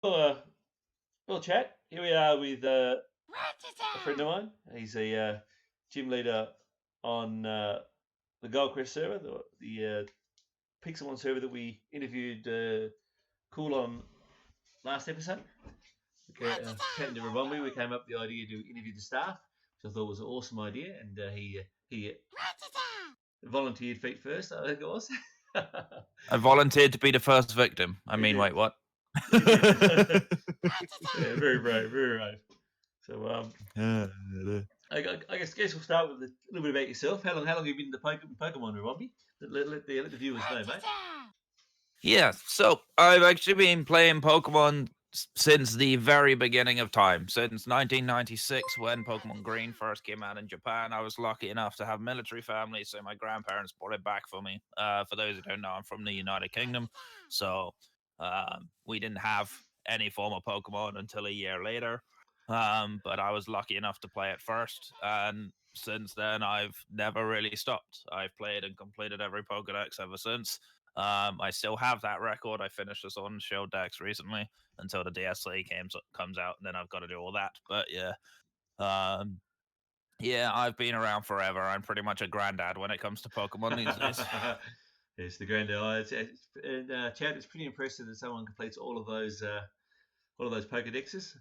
Well, well, chat. Here we are with a friend of mine. He's a gym leader on the Goldcrest server, the Pixelmon server that we interviewed Cool on last episode. Okay, chatting to Rabombi, we came up with the idea to interview the staff, which I thought was an awesome idea, and he volunteered feet first. I think it was. I volunteered to be the first victim. I He mean, did. wait, what? He did. Yeah, very brave, very brave. So I guess we'll start with a little bit about yourself. How long have you been in the Pokemon, Robbie? Let the viewers know, mate. Yeah, so I've actually been playing Pokemon since the very beginning of time, since 1996 when Pokemon Green first came out in Japan. I was lucky enough to have military family, so my grandparents brought it back for me. For those who don't know, I'm from the United Kingdom, so we didn't have any form of Pokemon until a year later. But I was lucky enough to play it first, and since then I've never really stopped. I've played and completed every Pokedex ever since. I still have that record. I finished this on Show Dex recently until the DSC comes out, and then I've got to do all that. But um, yeah, I've been around forever. I'm pretty much a granddad when it comes to Pokemon these days. It's the grand and Chad, it's pretty impressive that someone completes all of those Pokedexes.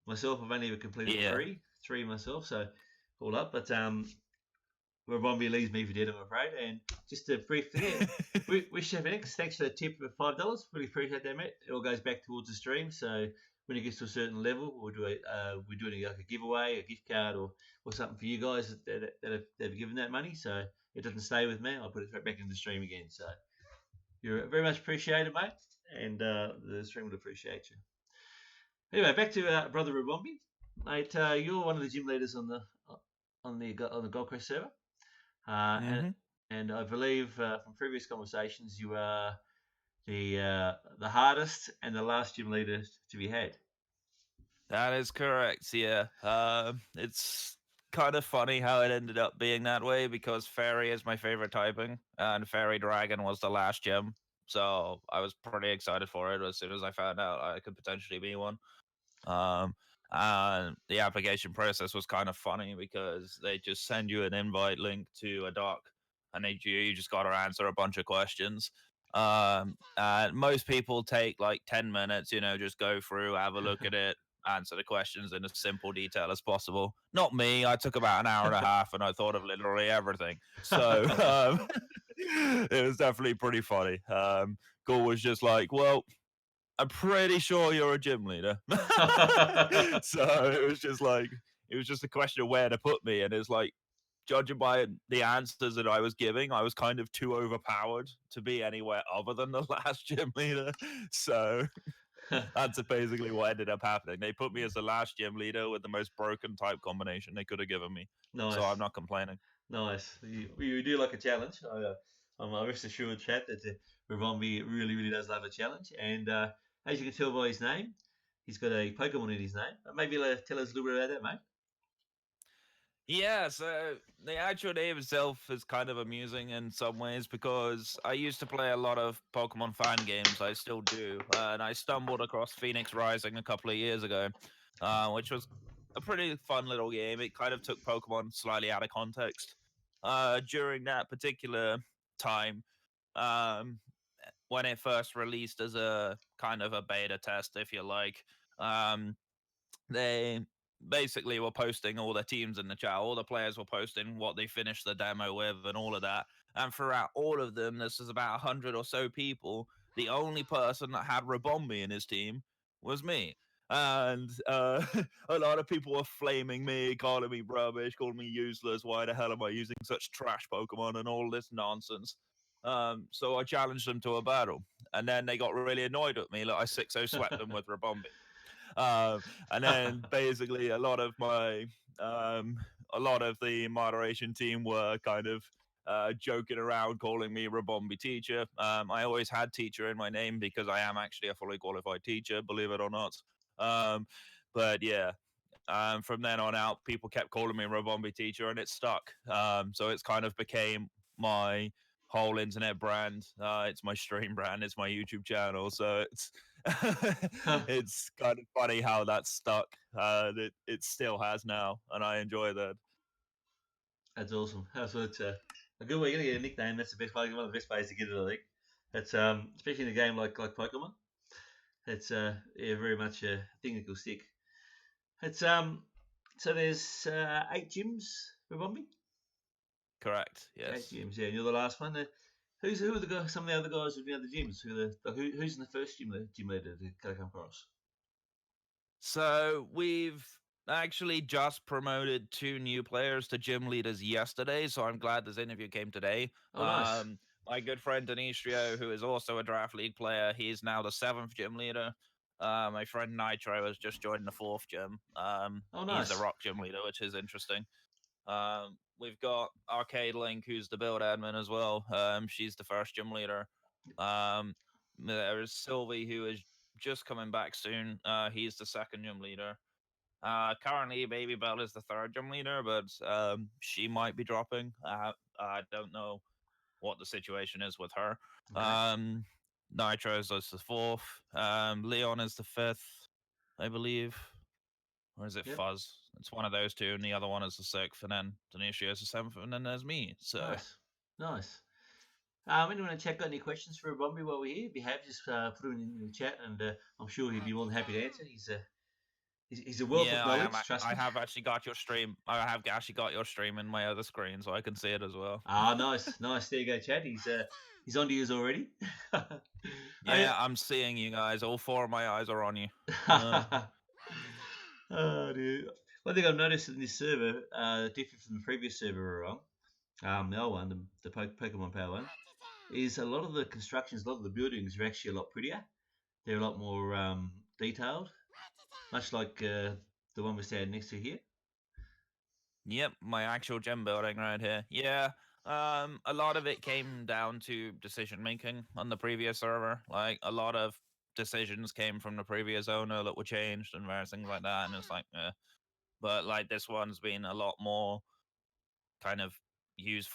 Myself, I've only ever completed Yeah, three myself, so all up. But Rabombi leaves me for dead, I'm afraid. And just a brief thing, wish Chef X, thanks for the tip of $5. Really appreciate that, mate. It all goes back towards the stream. So when it gets to a certain level, we're doing like a giveaway, a gift card, or something for you guys that have given that money. So it doesn't stay with me. I'll put it right back into the stream again. So you're very much appreciated, mate, and the stream would appreciate you. Anyway, back to brother Rabombi, mate. You're one of the gym leaders on the Gold Coast server. Uh, and hmm and I believe from previous conversations, you are the hardest and the last gym leader to be had. that is correct. Yeah, it's kind of funny how it ended up being that way because Fairy is my favorite typing, and Fairy Dragon was the last gym. So I was pretty excited for it as soon as I found out I could potentially be one. Um, and the application process was kind of funny because they just send you an invite link to a doc, and you just got to answer a bunch of questions. And most people take like 10 minutes, just go through, have a look at it, answer the questions in as simple detail as possible. Not me. I took about an hour and a half, and I thought of literally everything. So it was definitely pretty funny. Gore was just like, well, I'm pretty sure you're a gym leader. So it was just a question of where to put me. And it's like, judging by the answers that I was giving, I was kind of too overpowered to be anywhere other than the last gym leader. So that's basically what ended up happening. They put me as the last gym leader with the most broken type combination they could have given me. So Nice, I'm not complaining. nice. You do like a challenge. I'm rest assured, chat, that Rivombi really does love a challenge. And as you can tell by his name, he's got a Pokemon in his name. Maybe tell us a little bit about that, mate. Yeah, so the actual name itself is kind of amusing in some ways because I used to play a lot of Pokemon fan games. I still do. And I stumbled across Phoenix Rising a couple of years ago, which was a pretty fun little game. It kind of took Pokemon slightly out of context. During that particular time, um, when it first released as a kind of a beta test, if you like, um, they basically were posting all their teams in the chat. All the players were posting what they finished the demo with and all of that. And throughout all of them, this is about 100 or so people. The only person that had Rabombi in his team was me. And a lot of people were flaming me, calling me rubbish, calling me useless. Why the hell am I using such trash Pokemon and all this nonsense? So I challenged them to a battle. And then they got really annoyed at me. Like I 6-0 swept them with Rabombi. And then basically um, a lot of the moderation team were kind of joking around, calling me RibombeeTeacher. I always had teacher in my name because I am actually a fully qualified teacher, believe it or not. Um, but yeah, from then on out, people kept calling me RibombeeTeacher, and it stuck. So it's kind of became my whole internet brand. It's my stream brand. It's my YouTube channel. So It's kind of funny how that's stuck. It still has now, and I enjoy that. That's awesome. That's what it's a good way. You're gonna get a nickname. That's the best way. One of the best ways to get it, I think. It's especially in a game like Pokemon. It's yeah, very much a thing that will stick. It's so there's 8 gyms for Bombay. Correct. 8 gyms, yeah. And you're the last one. Who are the guys? Some of the other guys with the other gyms. Who's in the first gym leader to come across? So we've actually just promoted 2 new players to gym leaders yesterday. So I'm glad this interview came today. Oh, nice. My good friend Denistrio, who is also a draft league player, he's now the 7th gym leader. My friend Nitro has just joined the 4th gym. Oh, He's the nice. rock gym leader, which is interesting. We've got Arcade Link, who's the build admin as well. She's the 1st gym leader. There is Sylvie, who is just coming back soon. He's the 2nd gym leader. Currently, Baby Bell is the 3rd gym leader, but she might be dropping. I don't know what the situation is with her. Okay. Nitro is the 4th. Leon is the 5th, I believe. Or is it Yep. Fuzz? It's one of those two, and the other one is the 6th, and then Denisha is the 7th, and then there's me. So Nice. Anyone in the chat got any questions for Bombay while we're here? Be happy just put them in the chat, and I'm sure he'd be more than happy to answer. He's a wealth of yeah, knowledge. Trust I me. have actually got your stream. I have actually got your stream in my other screen, so I can see it as well. Nice. There you go, Chad. He's on to you already. Yeah, I'm seeing you guys. All 4 of my eyes are on you. Oh, dude. One thing I've noticed in this server, different from the previous server we're on, the old one, the Pokemon Power one, is a lot of the constructions, a lot of the buildings are actually a lot prettier. They're a lot more detailed, much like the one we're standing next to here. Yep, my actual gym building right here. Yeah, a lot of it came down to decision making on the previous server. Like a lot of decisions came from the previous owner that were changed and various things like that. And it's like, but like this one's been a lot more kind of use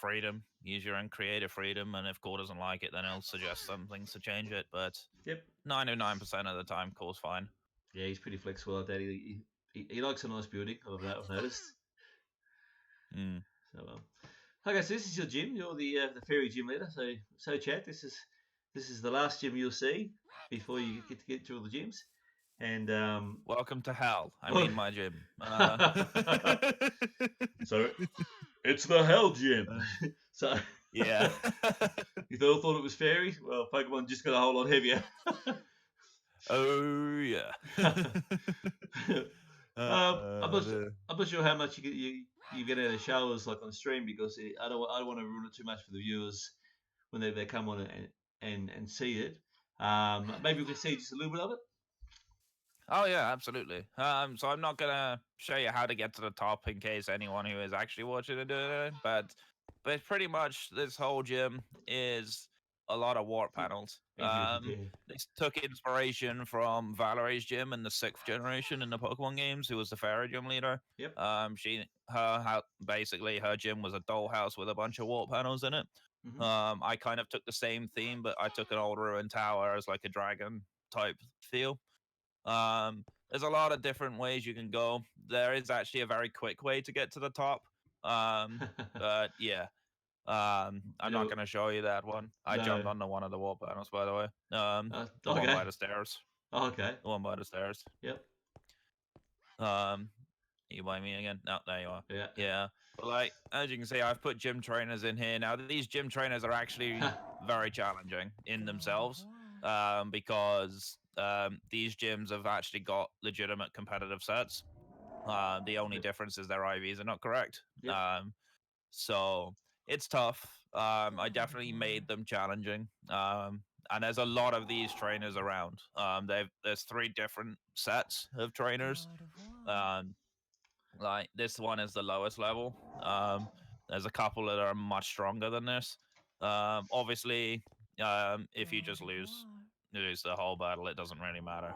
your own creative freedom. And if Core doesn't like it, then he'll suggest some things to change it. But Yep. 99% of the time, Core's fine. Yeah, he's pretty flexible like that. He likes a nice building. I've noticed. Mm. So, okay, so this is your gym. You're the fairy gym leader. So Chad, this is the last gym you'll see before you get to all the gyms. And welcome to hell. I mean, my gym. So it's the hell gym. So yeah. You all thought it was fairy? Well, Pokemon just got a whole lot heavier. Oh yeah. I'm not sure how much you get out of showers like on stream, because I don't want to ruin it too much for the viewers when they come on and see it. Maybe we can see just a little bit of it. Oh yeah, absolutely. So I'm not gonna show you how to get to the top in case anyone who is actually watching it doing it, but pretty much this whole gym is a lot of warp panels. They took inspiration from Valerie's gym in the 6th generation in the Pokemon games, who was the fairy gym leader. Yep. Basically her gym was a dollhouse with a bunch of warp panels in it. Mm-hmm. I kind of took the same theme, but I took an old ruined tower as like a dragon type feel. There's a lot of different ways you can go. There is actually a very quick way to get to the top. But yeah. I'm not going to show you that one. I jumped onto one of the wall panels, by the way. The one by the stairs. Oh, okay. The one by the stairs. Yep. You by me again? No, there you are. Yeah. Yeah. But like, as you can see, I've put gym trainers in here. Now, these gym trainers are actually very challenging in themselves, because these gyms have actually got legitimate competitive sets. The only difference is their IVs are not correct. Yep. So it's tough. I definitely made them challenging. And there's a lot of these trainers around. There's 3 different sets of trainers. Like this one is the lowest level. There's a couple that are much stronger than this. Obviously, if you just lose the whole battle, it doesn't really matter.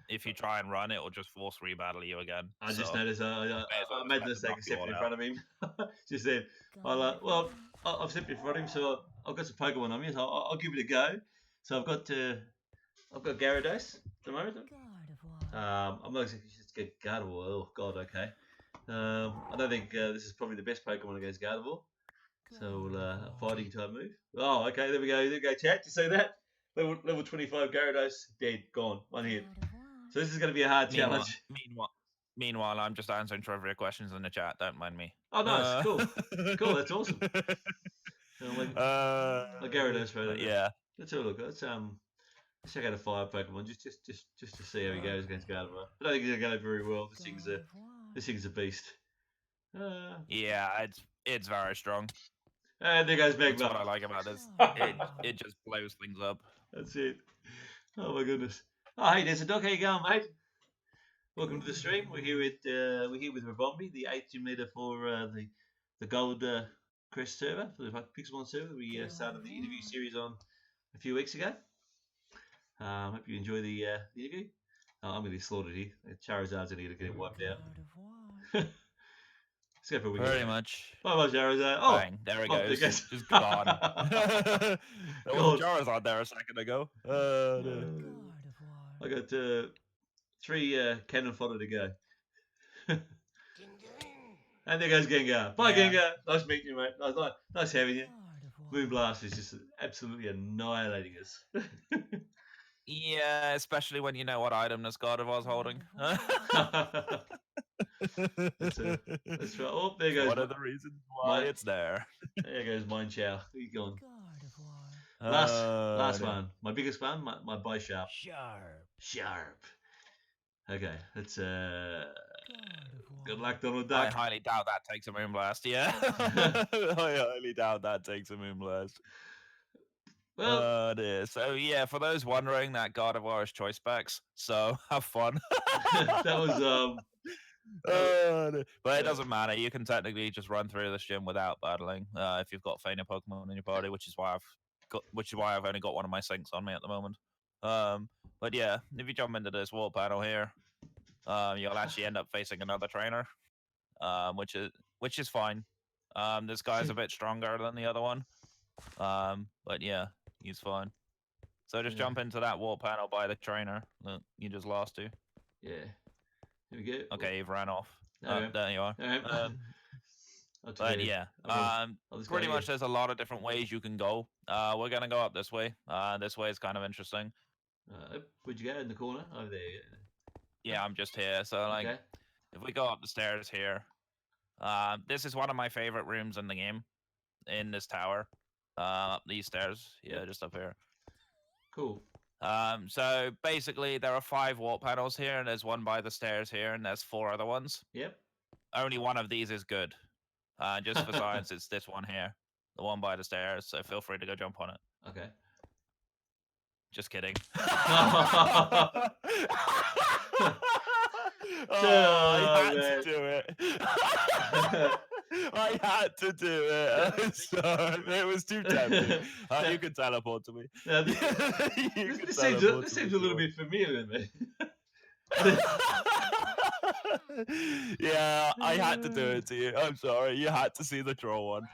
If you try and run, it will just force rebattle you again. I just noticed I made the mistake of stepping in front of him. Just then, I've stepped in front of him, so I've got some Pokemon on me, so I'll give it a go. So I've got I've got Gyarados at the moment. I'm not exactly just get Gardevoir. Oh God, okay. I don't think this is probably the best Pokemon against Gardevoir. So we'll a fighting type move. Oh, okay, there we go. There we go, chat. You see that? Level 25 Gyarados dead, gone, one hit. So this is going to be a hard challenge. Meanwhile, I'm just answering trivia questions in the chat. Don't mind me. Oh, nice, cool, cool. That's awesome. Like Gyarados, right? Yeah. Let's have a look. Let's check out a fire Pokemon just to see how he goes against Gardevoir. I don't think he's going to go very well. This thing's a beast. Yeah, it's very strong. And there goes Magma. That's what I like about this. It just blows things up. That's it. Oh my goodness. Oh hey, there's a dog. How you going, mate? Welcome to the stream. We're here with Ribombee, the 8 gym leader for the Goldcrest server, for the Pixelmon server. We started the interview series on a few weeks ago. Hope you enjoy the interview. I'm going to be slaughtered here. Charizard's going to get it wiped out. Let's go for a win. Pretty much. Bye, Charizard. Oh, bang, there it goes. Just gone. There was a Charizard there a second ago. I got 3 cannon fodder to go. And there goes Gengar. Bye, Gengar. Nice meeting you, mate. Nice having you. Moonblast is just absolutely annihilating us. Yeah, especially when you know what item this Gardevoir's holding. That's right. Oh, there goes. One of the reasons why it's there. There goes Mind Chow. Where you going? Last one. My biggest one. My Bisharp. Sharp. Okay, that's good luck, Donald Duck. I highly doubt that takes a Moonblast. Yeah, I highly doubt that takes a Moonblast. Well, so yeah, for those wondering, that Gardevoir is choice specs. So have fun. That was but it doesn't matter. You can technically just run through this gym without battling if you've got fainted Pokemon in your party, which is why I've only got one of my sinks on me at the moment. But yeah, if you jump into this wall panel here, you'll actually end up facing another trainer, which is fine. This guy's a bit stronger than the other one, but yeah, he's fine. So just jump into that wall panel by the trainer that you just lost to. Yeah. Here we go. Okay, you've ran off. There you are. But yeah, pretty much there's a lot of different ways you can go. We're going to go up this way. This way is kind of interesting. Where'd you go? In the corner? Over there. Yeah, I'm just here. So, like, if we go up the stairs here, this is one of my favorite rooms in the game, in this tower. Up these stairs. Yeah, just up here. Cool. So basically there are 5 wall panels here, and there's one by the stairs here, and there's 4 other ones. Yep. Only one of these is good. Just for science, it's this one here, the one by the stairs. So feel free to go jump on it. Okay. Just kidding. I had to do it. I had to do it. So it was too tempting. You can teleport to me. This seems a little bit familiar, man. Yeah, I had to do it to you. I'm sorry. You had to see the troll one.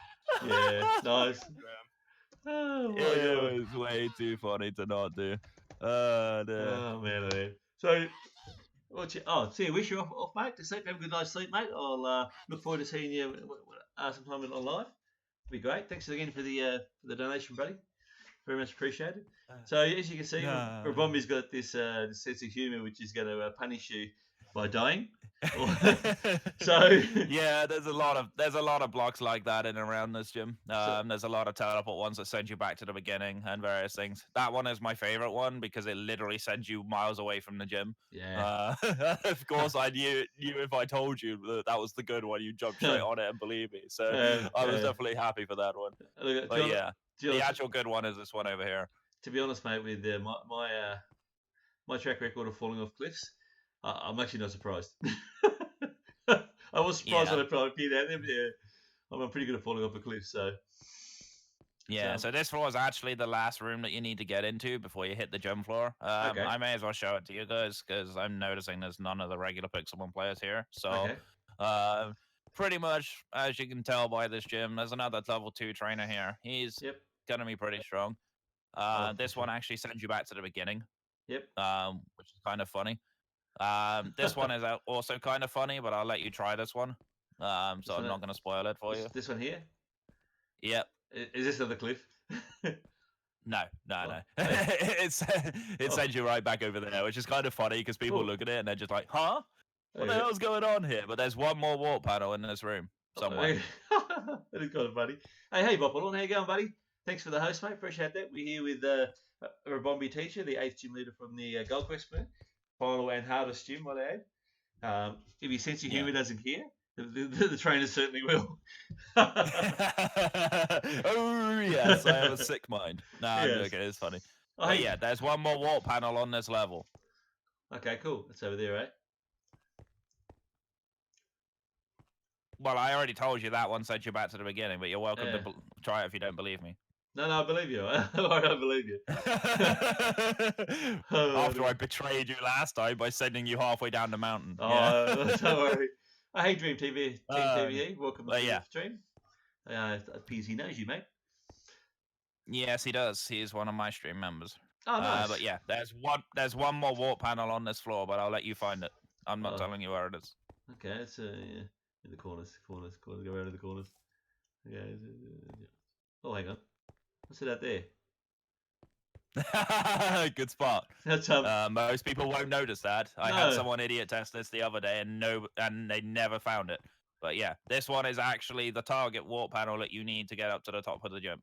Yeah, nice. It was way too funny to not do. Oh man. So, see, wish you off, mate. To sleep. Have a good night's sleep, mate. I'll look forward to seeing you sometime on live. It'll be great. Thanks again for the donation, buddy. Very much appreciated. So as you can see, Ribombee's got this sense of humour which is going to punish you by dying. So yeah, there's a lot of blocks like that in and around this gym. There's a lot of teleport ones that send you back to the beginning and various things. That one is my favorite one because it literally sends you miles away from the gym. Yeah. Of course, I knew if I told you that was the good one, you jumped straight on it and believe me. So I was definitely happy for that one. But yeah, the actual good one is this one over here. To be honest, mate, with my track record of falling off cliffs, I'm actually not surprised. I was surprised when I appeared out there, but yeah, I'm pretty good at falling off a cliff, so. Yeah, so this floor is actually the last room that you need to get into before you hit the gym floor. I may as well show it to you guys, because I'm noticing there's none of the regular Pixelmon players here. So, pretty much, as you can tell by this gym, there's another level 2 trainer here. He's going to be pretty strong. This one actually sends you back to the beginning. Yep. Which is kind of funny. This one is also kind of funny, but I'll let you try this one. So I'm not going to spoil it for you. This one here? Yep. Is this on the cliff? No. Oh. it sends you right back over there, which is kind of funny because people look at it and they're just like, huh? What the hell's going on here? But there's one more warp panel in this room somewhere. That is kind of funny. Hey, Boppalon, how you going, buddy? Thanks for the host, mate. Appreciate that. We're here with RibombeeTeacher, the 8th gym leader from the Goldcrest, final and hardest gym, might I add. If your sense of humour doesn't care, the trainers certainly will. Oh, yes, I have a sick mind. Nah, I'm joking. It's funny. But yeah, there's one more warp panel on this level. Okay, cool. It's over there, right? Well, I already told you that one, sent you back to the beginning, but you're welcome to try it if you don't believe me. No, I believe you. I don't believe you. After I betrayed you last time by sending you halfway down the mountain. Don't worry. Hey, Dream TV, Team TVE, welcome to the stream. PZ knows you, mate. Yes, he does. He is one of my stream members. Oh, nice. But yeah, there's one more warp panel on this floor, but I'll let you find it. I'm not telling you where it is. Okay, it's in the corners. Go around to the corners. Okay. Oh, hang on. What's it out there? Good spot. That's most people won't notice that. I had someone idiot test this the other day, and they never found it. But yeah, this one is actually the target warp panel that you need to get up to the top of the gym.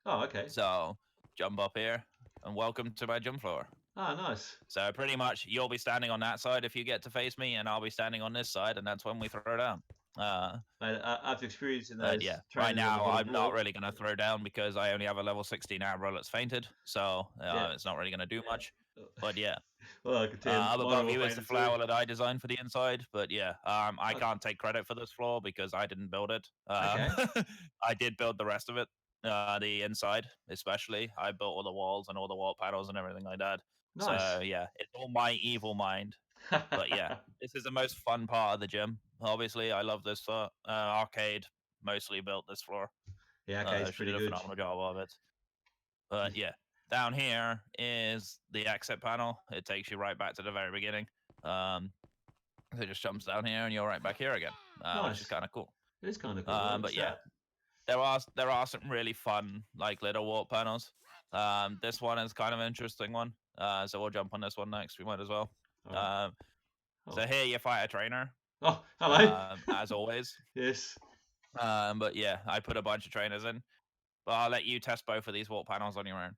Oh, okay. So jump up here, and welcome to my gym floor. Oh, nice. So pretty much, you'll be standing on that side if you get to face me, and I'll be standing on this side, and that's when we throw down. After experiencing those, yeah, right now I'm not really going to throw down because I only have a level 16 Abra that's fainted, so it's not really going to do much. But yeah, well, I could tell. Up above you is the flower that I designed for the inside. But yeah, I can't take credit for this floor because I didn't build it. I did build the rest of it, the inside especially. I built all the walls and all the wall panels and everything like that. Nice. So yeah, it's all my evil mind. But yeah, this is the most fun part of the gym. Obviously, I love this arcade. Mostly built this floor. Yeah, arcade's pretty good. Did a phenomenal job of it. But yeah, down here is the exit panel. It takes you right back to the very beginning. So it just jumps down here, and you're right back here again, which is kind of cool. It is kind of cool. But yeah, there are some really fun little warp panels. This one is kind of an interesting one. So we'll jump on this one next. We might as well. So here you fight a trainer. Oh, hello. As always. Yes. But yeah, I put a bunch of trainers in. But I'll let you test both of these warp panels on your own.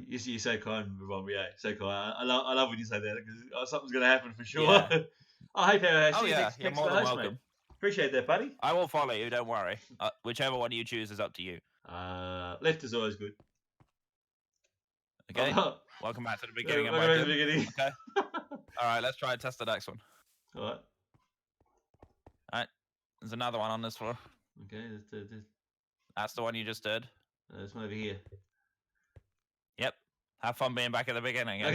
You're so kind, Rob. Yeah, so kind. I love when you say that because something's going to happen for sure. Yeah. I hope you're more than welcome. Mate. Appreciate that, buddy. I will follow you. Don't worry. Whichever one you choose is up to you. Left is always good. Okay. Welcome back to the beginning of my gym. Okay. All right. Let's try and test the next one. All right. There's another one on this floor. Okay. That's the one you just did. This one over here. Yep. Have fun being back at the beginning. Oh,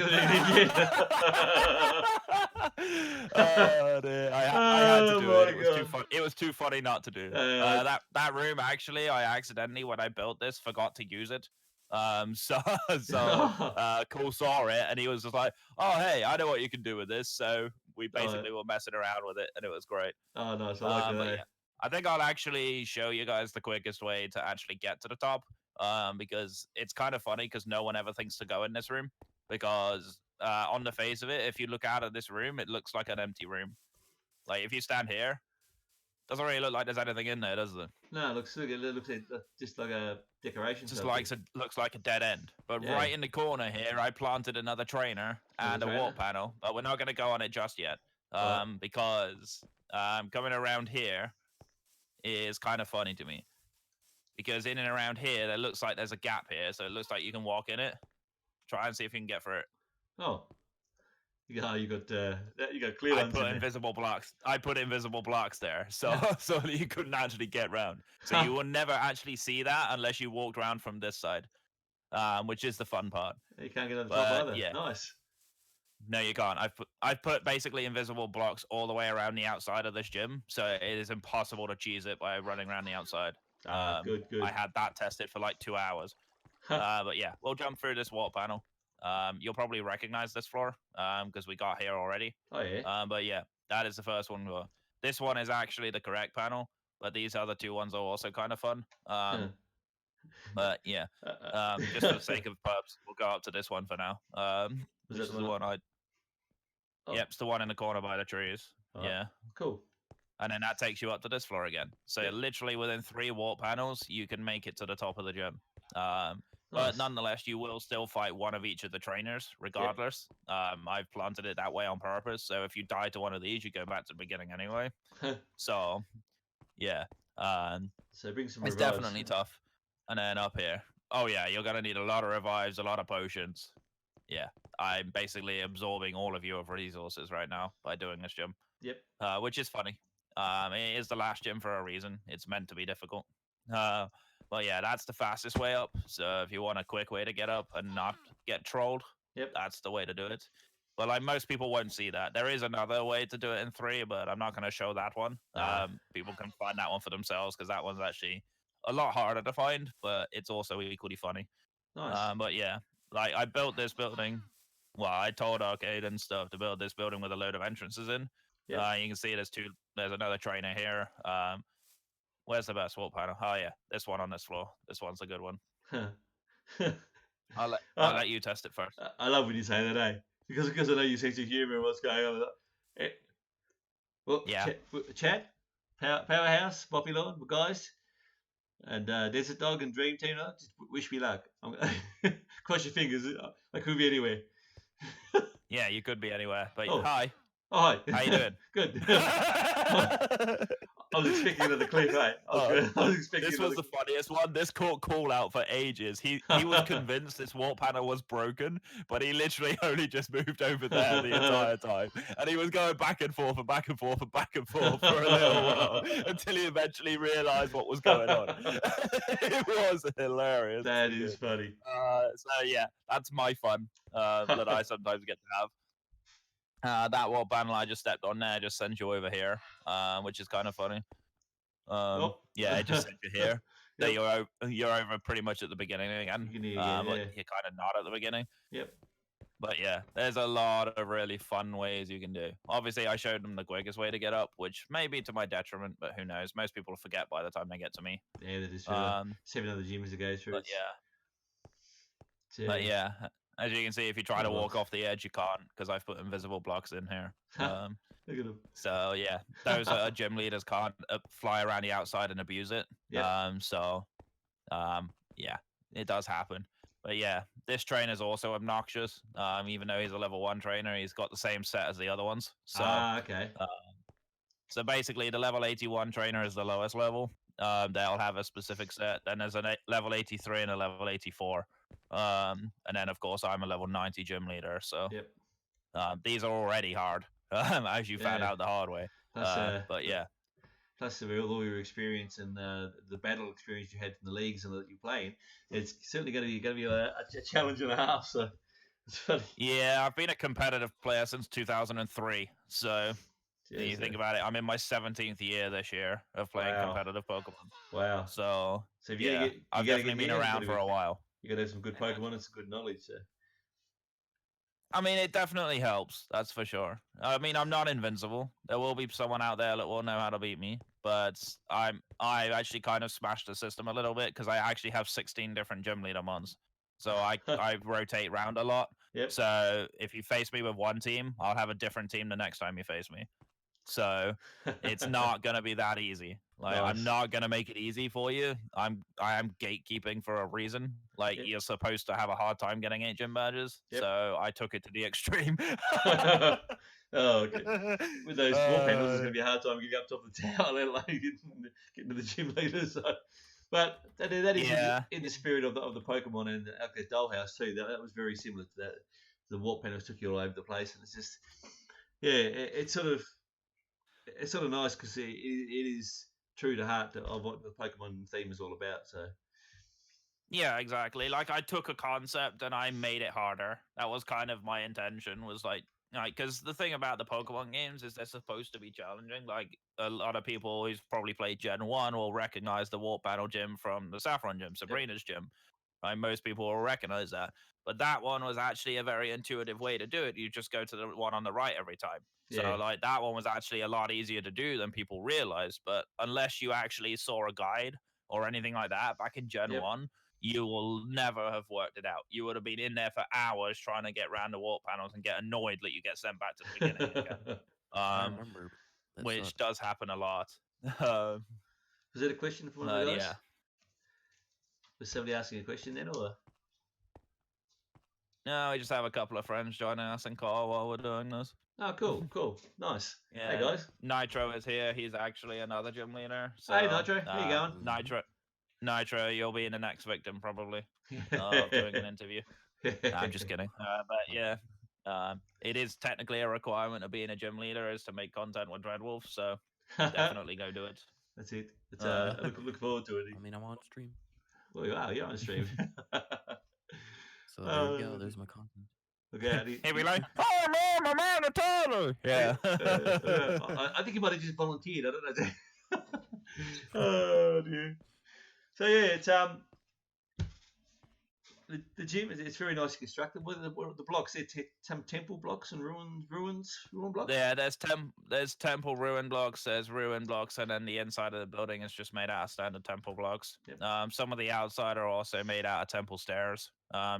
dear. I had to do it. It was too fun. It was too funny not to do. That room actually, I accidentally when I built this forgot to use it. Cool saw it and he was just like, "Oh hey, I know what you can do with this." So we basically were messing around with it and it was great. Oh nice, I like that. Yeah, I think I'll actually show you guys the quickest way to actually get to the top. Because it's kind of funny because no one ever thinks to go in this room because on the face of it, if you look out of this room, it looks like an empty room. Like if you stand here, doesn't really look like there's anything in there, does it? No, it looks just like a decoration. Just looks like a dead end. But right in the corner here, I planted another trainer and a warp panel, but we're not going to go on it just yet because coming around here is kind of funny to me. Because in and around here, there looks like there's a gap here, so it looks like you can walk in it. Try and see if you can get through it. Oh, you got clear ones. I put invisible blocks. I put invisible blocks there, so you couldn't actually get round. So you will never actually see that unless you walked around from this side, which is the fun part. You can't get on the top either. Yeah. Nice. No, you can't. I've put basically invisible blocks all the way around the outside of this gym, so it is impossible to cheese it by running around the outside. Good. I had that tested for like 2 hours. But yeah, we'll jump through this warp panel. You'll probably recognize this floor because we got here already. Oh yeah. But yeah, that is the first one. This one is actually the correct panel, but these other two ones are also kind of fun. But yeah, just for the sake of pubs, we'll go up to this one for now. Was Which that is the the one? one I. Oh, Yep, it's the one in the corner by the trees. all right. Yeah. Cool. And then that takes you up to this floor again. So Yep. literally within 3 warp panels, you can make it to the top of the gym. But Nice. nonetheless, you will still fight one of each of the trainers, Yep. regardless. I've planted it that way on purpose. So if you die to one of these, you go back to the beginning anyway. So yeah, So bring some it's revives. definitely tough. And then up here, oh yeah, you're gonna need a lot of revives, a lot of potions. Yeah, I'm basically absorbing all of your resources right now by doing this gym, Yep. which is funny. It is the last gym for a reason. It's meant to be difficult. But yeah, that's the fastest way up. So if you want a quick way to get up and not get trolled, Yep. that's the way to do it. But like most people won't see that. There is another way to do it in 3, but I'm not going to show that one. People can find that one for themselves because that one's actually a lot harder to find, but it's also equally funny. Nice. But yeah, like I built this building. Well, I told Arcade and stuff to build this building with a load of entrances in. Yep. You can see there's two. There's another trainer here. Where's the best wall panel? Oh yeah, this one on this floor. This one's a good one. I'll let you test it first. I love when you say that, eh? Because I know you sense of humour and what's going on. Well, Yeah. Chad, Powerhouse, Poppy Lord, guys, and Desert Dog and Dream Team, just wish me luck. Cross your fingers. I could be anywhere. Yeah, you could be anywhere. But Oh. hi. Oh, hi. How you doing? Good. I was expecting another clip, eh? I was expecting this was the funniest one. This caught call out for ages. He was convinced this wall panel was broken, but he literally only just moved over there the entire time. And he was going back and forth and back and forth and back and forth for a little while until he eventually realized what was going on. It was hilarious. That is funny. So yeah, that's my fun that I sometimes get to have. That wall panel I just stepped on there just sends you over here, which is kind of funny. Yeah, it just sent you here. So you're over pretty much at the beginning again. You can hear, But you're kind of not at the beginning. Yep. But yeah, there's a lot of really fun ways you can do. Obviously, I showed them the quickest way to get up, which may be to my detriment, but who knows? Most people forget by the time they get to me. Yeah, that is 7 other gyms to go through. But yeah, as you can see, if you try to walk off the edge, you can't because I've put invisible blocks in here. Look at them. So yeah, those gym leaders can't fly around the outside and abuse it. Yep. Yeah, it does happen. But yeah, this trainer's also obnoxious. Even though he's a level 1 trainer, he's got the same set as the other ones. So okay. So basically, the level 81 trainer is the lowest level. They'll have a specific set. Then there's a level 83 and a level 84. And then, of course, I'm a level 90 gym leader. So these are already hard, as you found out the hard way. But yeah. Plus, with all your experience and the battle experience you had from the leagues and that you're playing, it's certainly going to be a challenge and a half. So it's funny. Yeah, I've been a competitive player since 2003. So you think about it, I'm in my 17th year this year of playing competitive Pokemon. Wow. So yeah, I've definitely been around for a while. You got to have some good Pokemon and some good knowledge. So. I mean, it definitely helps. That's for sure. I mean, I'm not invincible. There will be someone out there that will know how to beat me, but I actually kind of smashed the system a little bit because I actually have 16 different gym leader mons. So I rotate around a lot. Yep. So if you face me with one team, I'll have a different team the next time you face me. So it's not gonna be that easy. Like nice. I'm not gonna make it easy for you. I am gatekeeping for a reason. Like you're supposed to have a hard time getting 8 gym badges. So I took it to the extreme. Okay. With those wall panels, it's gonna be a hard time getting up top of the tower, let alone getting to the gym leader. So. But that is in the spirit of the Pokemon and the Dollhouse too. That was very similar to that. The warp panels took you all over the place, and it's just it's sort of nice because it is true to heart of what the Pokemon theme is all about. So yeah, exactly. Like I took a concept and I made it harder. That was kind of my intention. Was like because the thing about the Pokemon games is they're supposed to be challenging. Like a lot of people who's probably played Gen 1 will recognize the Warp Battle Gym from the Saffron Gym, Sabrina's gym. Right? Most people will recognize that. But that one was actually a very intuitive way to do it. You just go to the one on the right every time. So Yeah. like that one was actually a lot easier to do than people realized. But unless you actually saw a guide or anything like that back in Gen Yep. 1, you will never have worked it out. You would have been in there for hours trying to get around the warp panels and get annoyed that you get sent back to the beginning again. I remember. That Which sucked. does happen a lot. Was it a question from one of the guys? Yeah. Was somebody asking a question then, or? No, we just have a couple of friends joining us in call while we're doing this. Oh, cool, cool, nice. Yeah. Hey guys. Nitro is here. He's actually another gym leader. So, Hey Nitro, how you going? Nitro, you'll be the next victim probably of doing an interview. No, I'm just kidding. But yeah, it is technically a requirement of being a gym leader is to make content with Dreadwolf. So definitely go do it. That's it. It's, look forward to it. I mean, I'm on stream. Well, you're on stream. So there you go. There's my content. Okay. He'll be like, "Oh man, my man, a toddler." Yeah. I think he might have just volunteered. I don't know. Oh dear. So yeah, it's the gym. It's very nicely constructed. What are the blocks? It's some temple blocks and ruin blocks. Yeah, there's temple ruin blocks. There's ruin blocks, and then the inside of the building is just made out of standard temple blocks. Yep. Some of the outside are also made out of temple stairs.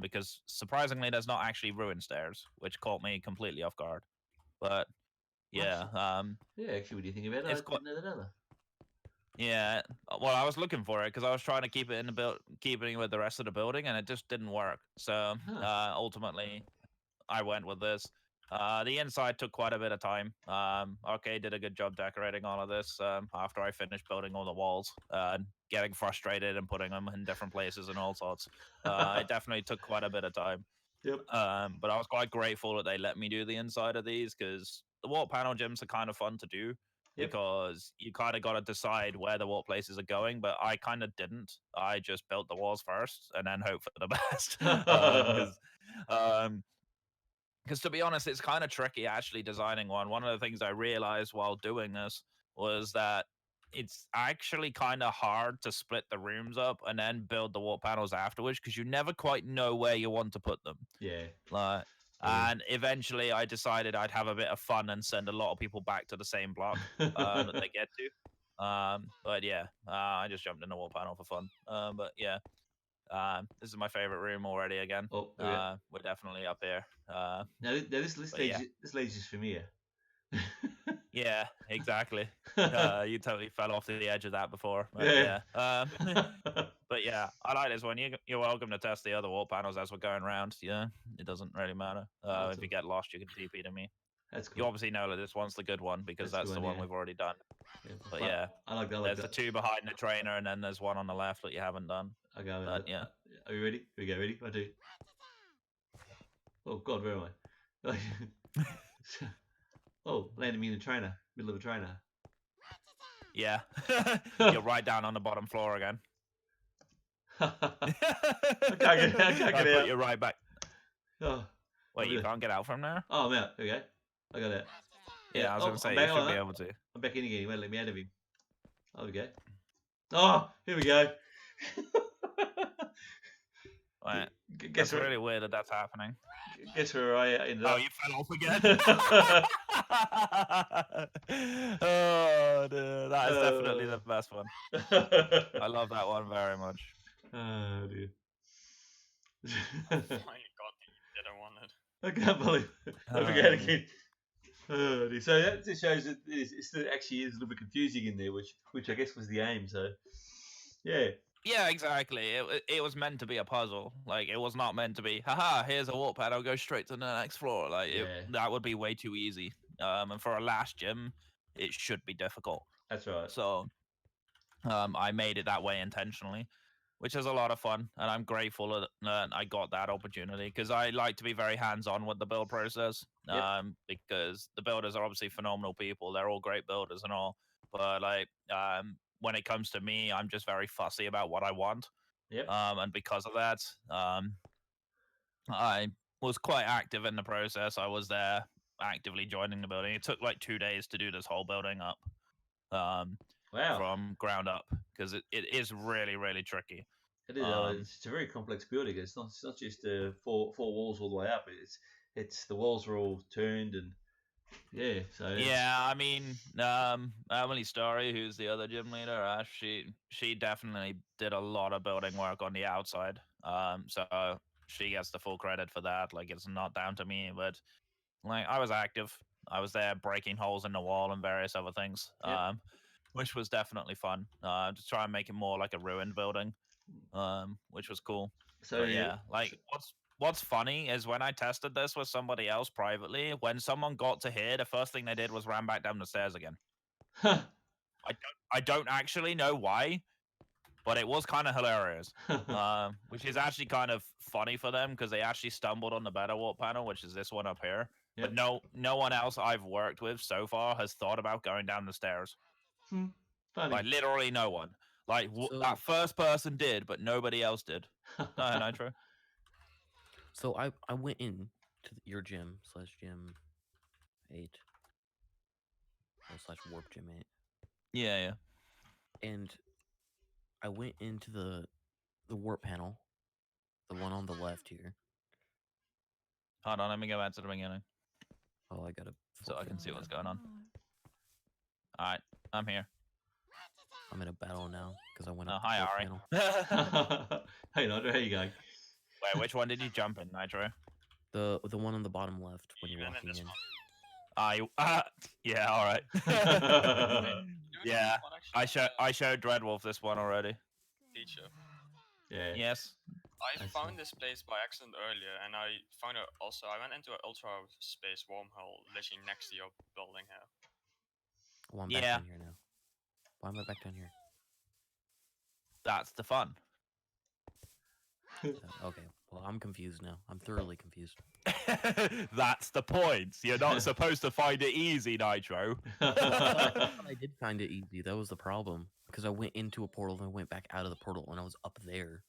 Because surprisingly, there's not actually ruin stairs, which caught me completely off guard. But yeah, yeah. Actually, what do you think about it? I didn't know that either. Yeah, well, I was looking for it because I was trying to keep it in the keeping with the rest of the building, and it just didn't work. So ultimately, I went with this. The inside took quite a bit of time. Arcade did a good job decorating all of this. After I finished building all the walls, getting frustrated and putting them in different places and all sorts. It definitely took quite a bit of time. Yep. But I was quite grateful that they let me do the inside of these because the warp panel gyms are kind of fun to do. Yep. Because you kind of got to decide where the warp places are going, but I kind of didn't. I just built the walls first and then hope for the best. Because to be honest, it's kind of tricky actually designing one. One of the things I realized while doing this was that it's actually kind of hard to split the rooms up and then build the warp panels afterwards because you never quite know where you want to put them. Yeah. And eventually I decided I'd have a bit of fun and send a lot of people back to the same block that they get to. But yeah, I just jumped in the wall panel for fun. But yeah, this is my favorite room already again. Oh, yeah. We're definitely up here. Now this leads just from here. Yeah, exactly. You totally fell off the edge of that before. But yeah. But yeah, I like this one. You're welcome to test the other wall panels as we're going around. Yeah, it doesn't really matter. If you get lost, you can TP to me. That's cool. You obviously know that this one's the good one because that's the one we've already done. Yeah. But yeah, I like that. There's the two behind the trainer, and then there's one on the left that you haven't done. I go. But yeah. Are you ready? Here we go. Ready? 1, 2. Oh God, where am I? Oh, landed me in the trainer, middle of a trainer. Yeah, you're right down on the bottom floor again. I can't get out. Put you right back. Oh, wait, you can't get out from there? Oh, I'm out. There we go. I got out. Yeah, I was going to say, you should be able to. I'm back in again. He won't let me out of him. Oh, we go. Oh, here we go. Right. That's really weird that that's happening. Guess where I ended up. Oh, you fell off again? Oh, dude, that is definitely the best one. I love that one very much. Oh, dear. Oh my God, you didn't want it. I can't believe it. I forget again. Oh, dear. So that just shows that it actually is a little bit confusing in there, which I guess was the aim. So, yeah. Yeah, exactly. It was meant to be a puzzle. Like, it was not meant to be, haha, here's a warp pad, I'll go straight to the next floor. Like, that would be way too easy. And for a last gym, it should be difficult. That's right. So, I made it that way intentionally, which is a lot of fun. And I'm grateful that I got that opportunity because I like to be very hands-on with the build process. Because the builders are obviously phenomenal people. They're all great builders and all. But, like, when it comes to me, I'm just very fussy about what I want. And because of that, I was quite active in the process. I was there actively joining the building. It took like 2 days to do this whole building up. Wow. From ground up because it is really, really tricky. It is. It's a very complex building. It's not just four walls all the way up. It's the walls are all turned and yeah. So Yeah, I mean, Emily Story, who's the other gym leader, she definitely did a lot of building work on the outside. So she gets the full credit for that. Like, it's not down to me, but like I was active. I was there breaking holes in the wall and various other things. Yep. Which was definitely fun. To try and make it more like a ruined building. Which was cool. so But yeah, like what's funny is when I tested this with somebody else privately, when someone got to here, the first thing they did was ran back down the stairs again. I don't actually know why, but it was kind of hilarious. Which is actually kind of funny for them because they actually stumbled on the better walk panel, which is this one up here. Yep. But no one else I've worked with so far has thought about going down the stairs. Funny. Like literally no one. Like that first person did, but nobody else did. No, Nitro. So I went in to your gym / gym 8 / warp gym 8. Yeah. And I went into the warp panel, the one on the left here. Hold on, let me go back to the beginning Oh, I gotta. so I can see what's going on. All right, I'm here. I'm in a battle now because I went up Hi, the warp Ari. panel. Hey, Nitro, how you going? Wait, which one did you jump in, Nitro? The one on the bottom left when you're walking in. Yeah, all right. Yeah, I showed Dreadwolf this one already. Teacher. Yeah. Yes. I found this place by accident earlier, and I found it also. I went into an ultra space wormhole literally next to your building here. Oh, I'm back down here now. Why am I back down here? That's the fun. Okay, well, I'm confused now. I'm thoroughly confused. That's the point. You're not supposed to find it easy, Nitro. I did find it easy. That was the problem. Because I went into a portal and I went back out of the portal and I was up there.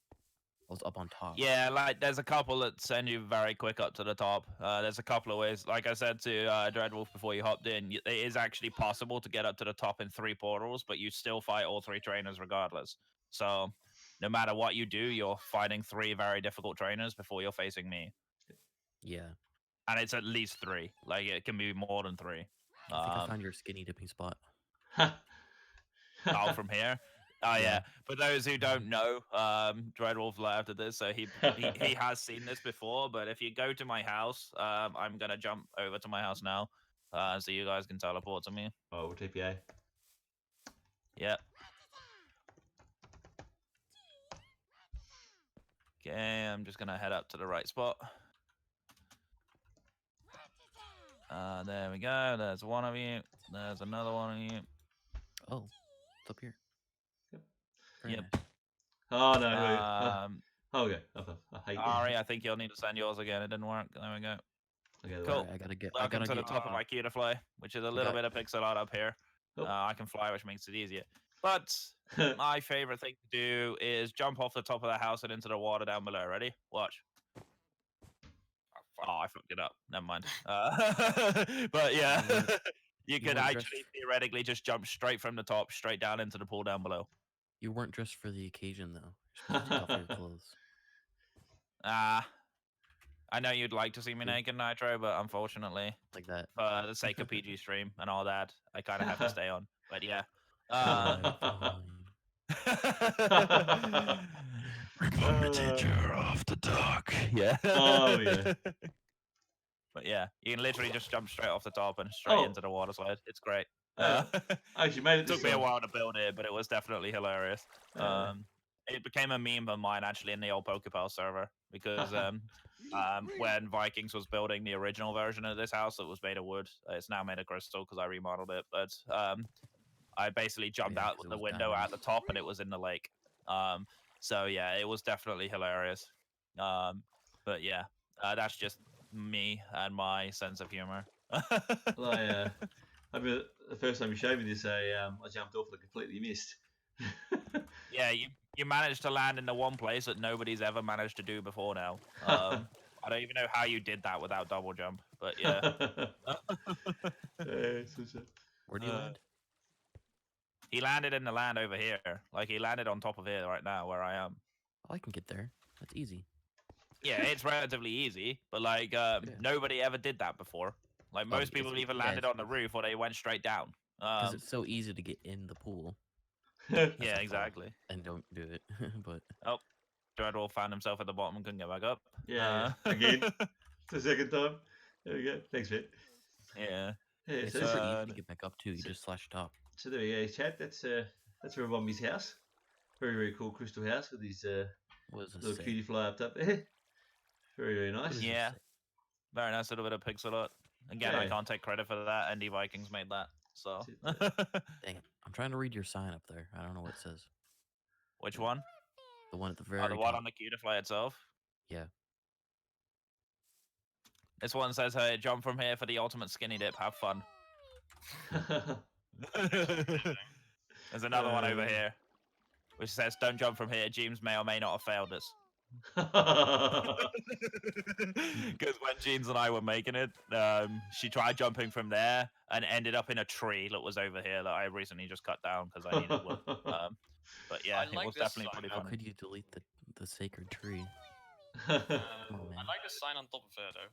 I was up on top. Yeah, like there's a couple that send you very quick up to the top. There's a couple of ways. Like I said to Dreadwolf before you hopped in, it is actually possible to get up to the top in 3 portals, but you still fight all 3 trainers regardless. So no matter what you do, you're fighting 3 very difficult trainers before you're facing me. Yeah. And it's at least 3. Like it can be more than 3. I think I found your skinny dipping spot. Out from here. Oh yeah. For those who don't know, Dreadwolf laughed at this, so he has seen this before. But if you go to my house, I'm gonna jump over to my house now, so you guys can teleport to me. Oh, we'll TPA. Yep. Okay, I'm just gonna head up to the right spot. There we go. There's one of you. There's another one of you. Oh, it's up here. Yep. Very Yep. nice. Oh no. Okay. I hate Ari, I think you'll need to send yours again. It didn't work. There we go. Okay, Cool. I gotta get. Welcome to the top of my queue to fly, which is a little bit of pixel art up here. Oh. I can fly, which makes it easier. But my favorite thing to do is jump off the top of the house and into the water down below. Ready? Watch. Oh, I fucked it up. Never mind. But yeah, you could actually theoretically just jump straight from the top, straight down into the pool down below. You weren't dressed for the occasion, though. You're supposed to take off your clothes. I know you'd like to see me naked, Nitro, but unfortunately, Like that. for the sake of PG stream and all that, I kind of have to stay on. But yeah. RibombeeTeacher off the dock. Yeah. Oh yeah. But yeah, you can literally just jump straight off the top and straight into the water slide. It's great. Actually, made it. It took me a while to build it, but it was definitely hilarious. It became a meme of mine actually in the old Pokepal server because when Vikings was building the original version of this house, it was made of wood. It's now made of crystal because I remodeled it. But I basically jumped out the window at the top and it was in the lake. So yeah, it was definitely hilarious. But yeah, that's just me and my sense of humor. Well, I mean, the first time you showed me this, I jumped off and I completely missed. Yeah, you managed to land in the one place that nobody's ever managed to do before now. I don't even know how you did that without double jump, but yeah. Where do you land? He landed in the land over here. Like, he landed on top of here right now, where I am. I can get there. That's easy. Yeah, it's relatively easy, but like nobody ever did that before. Like Oh, most people either landed on the roof or they went straight down. Because it's so easy to get in the pool. Yeah, That's the exactly. And don't do it. But Oh, Dreadwolf found himself at the bottom and couldn't get back up. Yeah, again. It's the second time. There we go. Thanks, mate. Yeah. Yeah, it's so, super this, easy to get back up too. You just slash top. so there we go, chat. That's Ribombee's house. Very, very cool crystal house with these What does this little say? cutie fly up there. Very, very nice. What does this Yeah. say? Very nice little bit of pixel art. Again, I Yeah. can't take credit for that. Andy Vikings made that. So. Dang it. I'm trying to read your sign up there. I don't know what it says. Which one? The one at the very Oh, the one top. on the Cutifly itself? Yeah. This one says, hey, jump from here for the ultimate skinny dip. Have fun. There's another one over here, which says, don't jump from here. James may or may not have failed us. Because when Jeans and I were making it, she tried jumping from there and ended up in a tree that was over here that I recently just cut down because I needed wood. But yeah, I it like was this definitely sign, pretty How funny. could you delete the sacred tree? I man. like the sign on top of it though.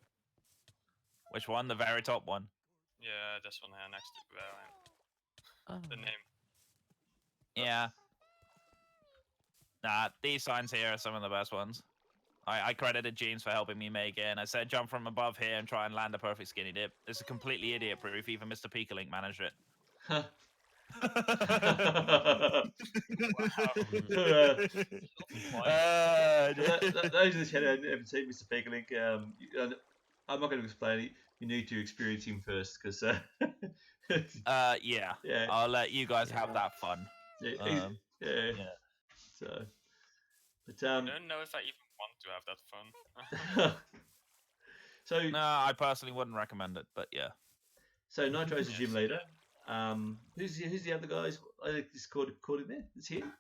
Which one? The very top one. Yeah, this one here next to where I am. Oh. The name. Yeah. Nah, these signs here are some of the best ones. I credited James for helping me make it, and I said jump from above here and try and land a perfect skinny dip. This is completely idiot-proof. Even Mr. Peekalink managed it. Those in the chat who haven't seen Mr. Peekalink, I'm not going to explain it. You need to experience him first, because yeah. yeah, I'll let you guys have that fun. yeah. So, but I don't know if I even want to have that fun. so No, I personally wouldn't recommend it, but yeah. So Nitro's the gym Yes. leader. Who's the other guys? I think this called in there. It's here.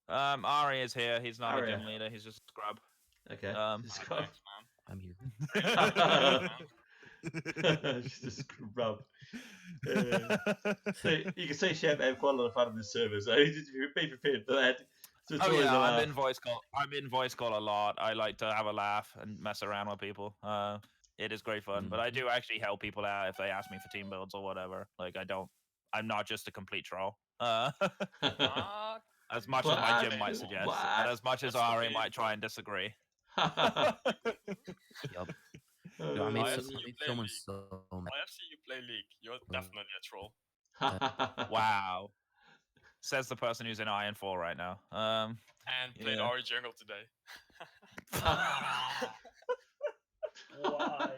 Ari is here. He's not Aria. a gym leader. He's just a scrub. Okay. Just Scrub. Thanks, man. I'm here. Just a scrub. So you can see Shep have quite a lot of fun on this server, so be prepared for that. So it's Oh always yeah, a I'm laugh. in voice call. I'm in voice call a lot. I like to have a laugh and mess around with people. It is great fun, but I do actually help people out if they ask me for team builds or whatever. Like I'm not just a complete troll. As much as my gym might suggest, and as much as That's Ari okay. might try and disagree. Yup. Dude, I made I so, see you made play someone League. so mad. I have seen you play League. You're definitely a troll. Wow. Says the person who's in Iron 4 right now. And played Yeah. Ari jungle today. Why?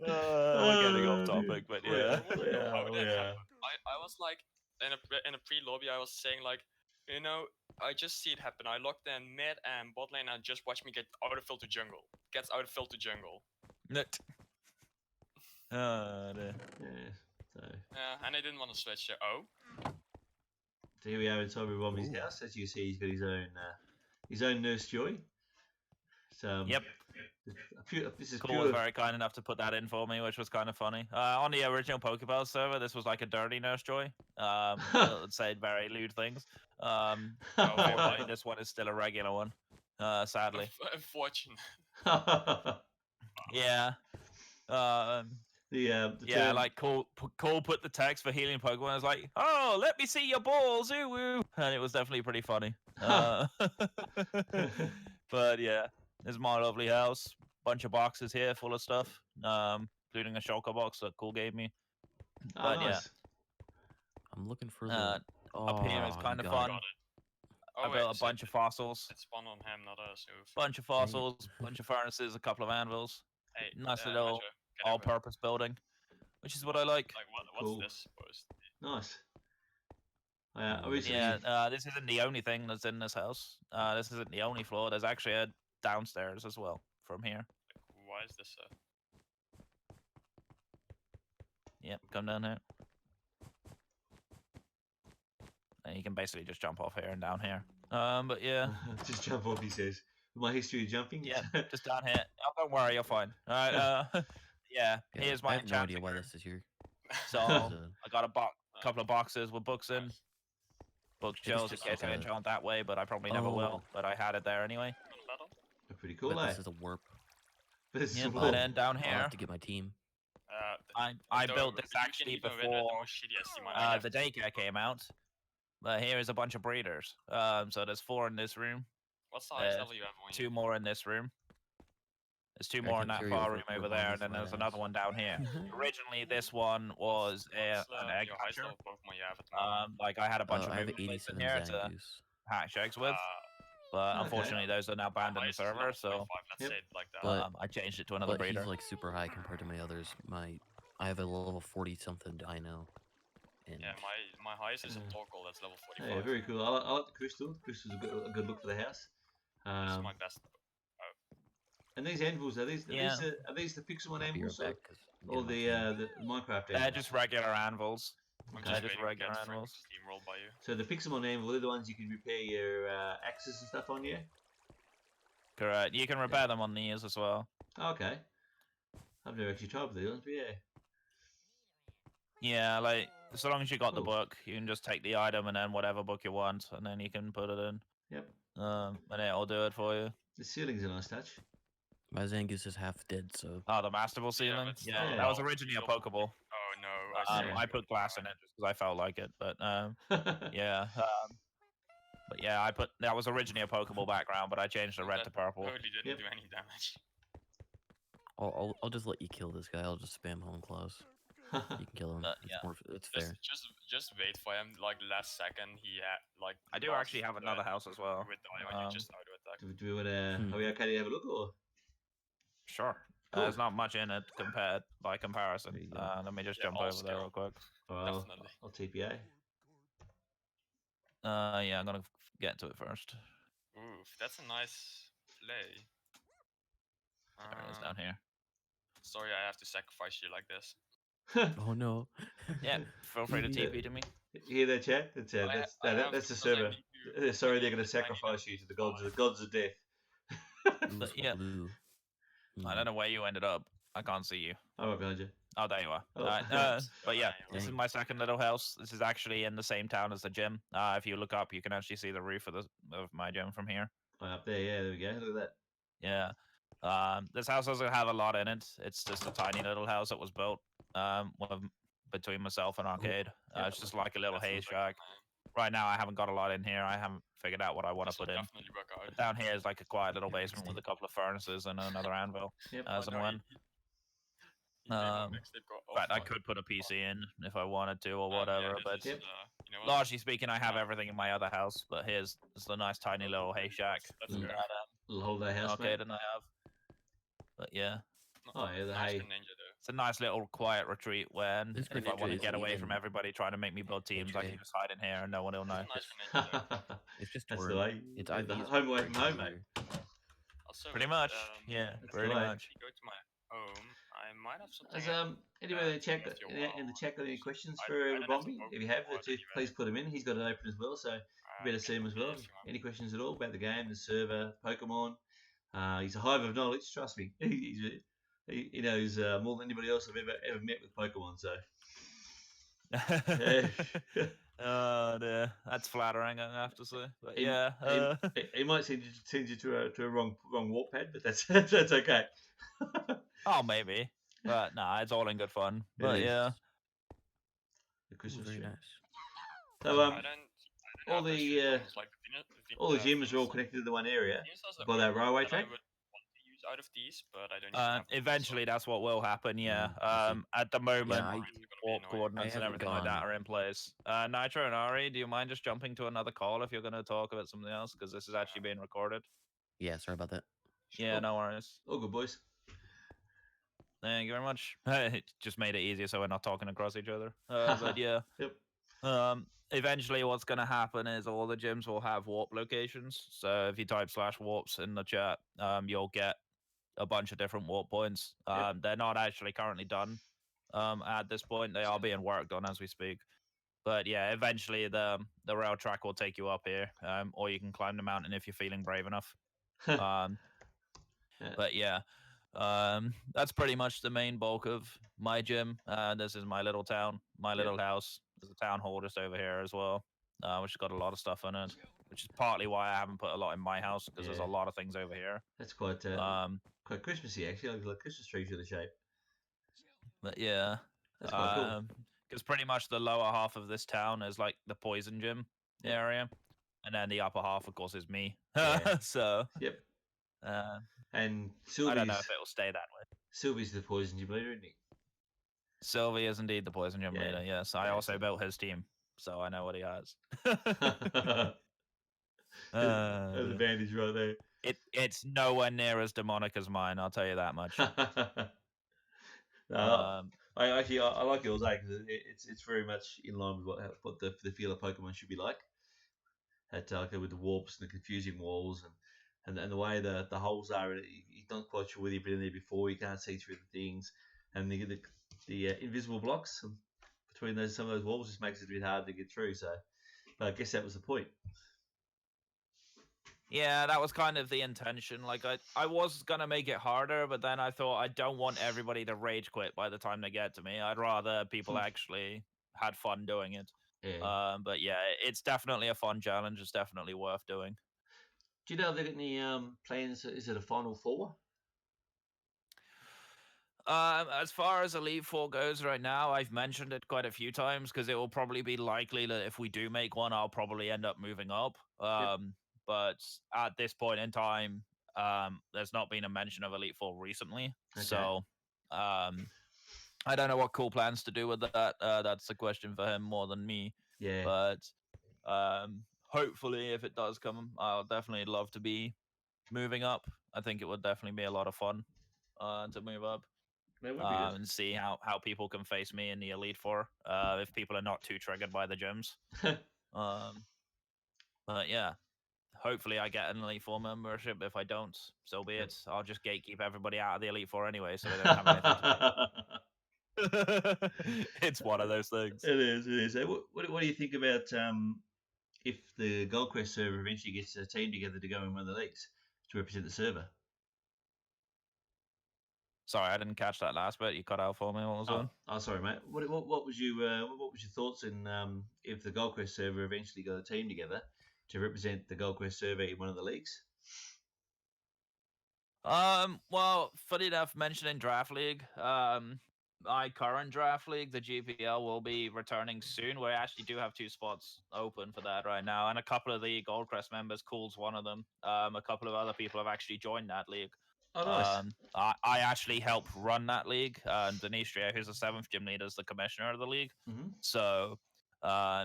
We're getting off topic, but yeah. How that happened. I was like in a pre-lobby. I was saying like, you know, I just see it happen. I locked in mid and bot lane and just watch me get out of field to jungle. Gets out of field to jungle. Nut. Dear. So And I didn't want to switch. Oh. here we are inside Ribombee's house. As you see, he's got his own Nurse Joy. So Yep. This is Cole pure. was very kind enough to put that in for me, which was kind of funny. On the original Pokeball server, this was like a dirty Nurse Joy. It said very lewd things. Unfortunately, this one is still a regular one. Sadly. Unfortunate. Yeah. The Yeah, term- like Cole put the text for healing Pokemon. I was like, oh, let me see your balls, ooh woo, and it was definitely pretty funny. But yeah, this is my lovely house. Bunch of boxes here full of stuff, including a shulker box that Cole gave me. Oh, But nice. I'm looking for the. Up here is kind of fun. I built a bunch of fossils. It's fun on him, not us. Oof. Bunch of fossils, bunch of furnaces, a couple of anvils. Hey, Nice little Metro, get over. all-purpose building, which is what I like. Like what's Cool. this supposed to be? Nice. I recently. Yeah, this isn't the only thing that's in this house. This isn't the only floor. There's actually a downstairs as well from here. Like, why is this Yep, come down here. And you can basically just jump off here and down here. But yeah, Just jump off, he says. My history of jumping. yeah, just down here. Oh, don't worry, you're fine. All right. Yeah, here's my I have no idea enchanting why room. this is here. So This is a- I got a couple of boxes with books in. bookshelves in just case like I a- enchant that way, but I probably never will. But I had it there anyway. On battle? Pretty I cool, bet eh? this is a warp. But it's Yep, small. and then down I'll here, have to get my team. I built this actually You can even before the most shittiest team I have. the daycare came out. But here is a bunch of breeders. So there's 4 in this room. What's the highest uh, level you have on 2 more in this room. There's 2 I more in can't that carry far over room your over there, bombs and then by there's that. another one down here. Originally, this one was an egg your highest hatcher. level Pokemon you have at the moment? Like I had a bunch of I have movement plates in 87 here to Zangoose. hatch eggs with, but Okay. unfortunately those are now banned in the Highest is level server, so 45, let's Yep. say it like that. But- I changed it to another But breeder. he's like super high compared to my others. I have a level 40 something dino. And Yeah, my highest is a Yeah. Torkoal that's level 45. Yeah, very cool. I like the crystal. The crystal's a good look for the house. This is my best. And these anvils are these Yeah. are these the Pixelmon I'll be anvils right back 'cause I'm or getting my team. the Minecraft They're anvils? just regular anvils. I'm Okay. Just waiting regular to get animals. steamrolled by you. So the Pixelmon anvil are the ones you can repair your axes and stuff on, yeah? Correct. You can repair them on these as well. Okay. I've never actually tried with these ones, but yeah. Yeah, like so long as you got the Cool. book, you can just take the item and then whatever book you want, and then you can put it in. Yep. And it'll do it for you. The ceiling's a nice touch. My Zangoose is half dead, so Oh, the masterable ceiling. but Yeah, still, that was originally a Pokeball. Oh no. see. I put glass in it just because I felt like it, but yeah. But yeah, that was originally a Pokeball background, but I changed the red to purple. Totally didn't Yep. do any damage. I'll just let you kill this guy. I'll just spam home claws. You can kill him. Yeah. It's fair. Just wait for him. Like last second, he had like. I do actually have another house as well. With the eye, you just auto attack. do we want to? Are we okay to have a look or? Sure. Cool. There's not much in it by comparison. There you go. Let me just Yeah, jump all over there skill. real quick. Well, Definitely. I'll TPA. Yeah, I'm gonna get to it first. Oof, that's a nice play. There it is down here. Sorry, I have to sacrifice you like this. Oh no. Yeah, feel free to Yeah. TP to me. Hear that, chat? That's I have that's the because I server. need to- Sorry, I they're need going to to find sacrifice you you to the gods of death. Blue's yeah. blue. I don't know where you ended up. I can't see you. I'm right behind you. Oh, there you are. Oh. But yeah, this is Dang. my second little house. This is actually in the same town as the gym. If you look up, you can actually see the roof of my gym from here. Oh, up there, yeah, there we go. Look at that. Yeah. This house doesn't have a lot in it. It's just a tiny little house that was built between myself and Arcade. It's just like a little That's haze not bad, shack. man. Right now, I haven't got a lot in here. I haven't figured out what I want to This will put in. definitely work out. But down here is like a quiet little basement with a couple of furnaces and another anvil. Yep. As Oh, and no, when. he made my Um, mixtape go In fact, I offline. could put a PC in if I wanted to or Yeah, whatever. this But is, Yep. you know what? largely speaking, I have everything in my other house. But here's the nice tiny little hay shack That's Mm. fair. that Little holiday house, Arcade mate. and I have. But yeah, Oh, yeah, the Nice hay. to ninja though. it's a nice little quiet retreat when This if I Greninja want to is get away from even- everybody trying to make me build teams, I can AJ. just hide in here and no one will know. Nice to ninja though. It's just That's word. the way. It's The IVs home away from right home, mate. here. Also, Pretty much, yeah, That's pretty the way. much. If you go to my home, I might have something. Has anybody in the chat got, if you're in the chat got any questions I- for I don't have to Bombie? vote If you have, for it please, anyway. please put them in. He's got it open as well, so you better see him as well. Any questions at all about the game, the server, Pokemon? He's a hive of knowledge. Trust me, he knows more than anybody else I've ever met with Pokemon. So Oh dear, that's flattering, I have to say. But He- yeah, he might send you to a wrong warp pad, but that's that's okay. oh maybe, but nah, it's all in good fun. It But is. yeah, The Ooh, Christmas very tree. nice. So I don't all have those the, few problems, like all the gyms are all connected to one area by that railway track. I would want to use out of these, but I don't. even have them, eventually so- that's what will happen. Yeah. I see. At the moment, I- It's gonna be warp annoying. coordinates and haven't everything like that gone- are in place. Nitro and Ari, do you mind just jumping to another call if you're going to talk about something else? Because this is actually being recorded. Yeah, sorry about that. Yeah, Sure. no worries. All good, boys. Thank you very much. It just made it easier so we're not talking across each other. But yeah. Yep. Eventually what's going to happen is all the gyms will have warp locations. So if you type /warps in the chat, you'll get a bunch of different warp points. Yep. They're not actually currently done at this point. They are being worked on as we speak. But yeah, eventually the rail track will take you up here, or you can climb the mountain if you're feeling brave enough. Um, Yeah. But yeah, that's pretty much the main bulk of my gym. This is my little town, my little house. There's a town hall just over here as well. which has got a lot of stuff in it. Which is partly why I haven't put a lot in my house because there's a Yeah. lot of things over here. That's quite Christmassy actually. Like Christmas trees with the shape. But yeah, That's quite cool. because pretty much the lower half of this town is like the poison gym area, and then the upper half, of course, is me. Yeah. So Yep. And I don't know if it'll stay that way. Sylvie's the poison gym leader, isn't he? Sylvie is indeed the poison gym leader. Yes, I also built his team, so I know what he has. That's an advantage right there. It's nowhere near as demonic as mine. I'll tell you that much. I like yours because it's very much in line with what the feel of Pokemon should be like. With the warps and the confusing walls and the way the holes are, you're not quite sure whether you've been in there before. You can't see through the things, and the invisible blocks between some of those walls just makes it a bit hard to get through. So, but I guess that was the point. Yeah, that was kind of the intention. Like I was gonna make it harder, but then I thought I don't want everybody to rage quit by the time they get to me. I'd rather people actually had fun doing it. Yeah. But yeah, it's definitely a fun challenge. It's definitely worth doing. Do you know if they've got any plans? Is it a Final Four? As far as Elite Four goes right now, I've mentioned it quite a few times because it will probably be likely that if we do make one, I'll probably end up moving up. But at this point in time, there's not been a mention of Elite Four recently. Okay. So I don't know what Cool plans to do with that. That's a question for him more than me. Yeah. But hopefully, if it does come, I'll definitely love to be moving up. I think it would definitely be a lot of fun to move up. And see how people can face me in the Elite Four if people are not too triggered by the gyms. But yeah, hopefully I get an Elite Four membership. If I don't, so be it. I'll just gatekeep everybody out of the Elite Four anyway, so they don't have anything to do. It's one of those things. It is. What do you think about if the Goldcrest server eventually gets a team together to go in one of the leagues to represent the server? Sorry, I didn't catch that last bit. You cut out for me. What was it? Oh, sorry, mate. What was your thoughts in if the Goldcrest server eventually got a team together to represent the Goldcrest server in one of the leagues? Well, funny enough, mentioning Draft League, my current Draft League, the GPL, will be returning soon. We actually do have 2 spots open for that right now, and a couple of the Goldcrest members, Cool's one of them. A couple of other people have actually joined that league. Oh, nice. I actually help run that league. Demetria, who's the 7th gym leader, is the commissioner of the league. Mm-hmm. So,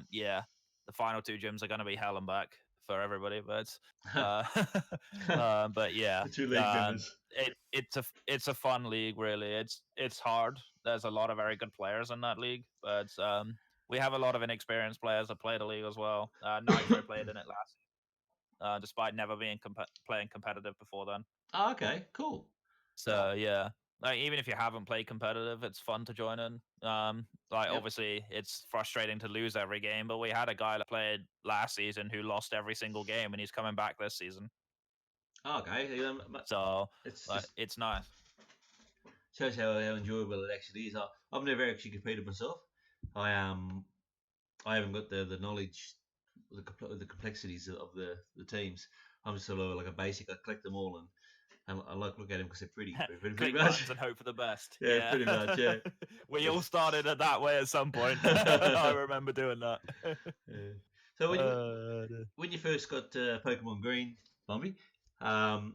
yeah, the final 2 gyms are going to be hell and back for everybody, but but yeah, the 2 league members. It's a fun league, really. It's hard. There's a lot of very good players in that league, but we have a lot of inexperienced players that play the league as well. Nitro played in it last, despite never being playing competitive before then. Oh, okay, cool. So yeah, like even if you haven't played competitive, it's fun to join in. Obviously it's frustrating to lose every game, but we had a guy that played last season who lost every single game, and he's coming back this season. Oh, okay. So it's nice. Shows how enjoyable it actually is. I've never actually competed myself. I haven't got the knowledge, the complexities of the teams. I'm sort of like a basic. I collect them all and I look at them because they're pretty much. And hope for the best. Yeah, pretty much. Yeah. We all started it that way at some point. I remember doing that. Yeah. So when you first got Pokemon Green, Bombie, it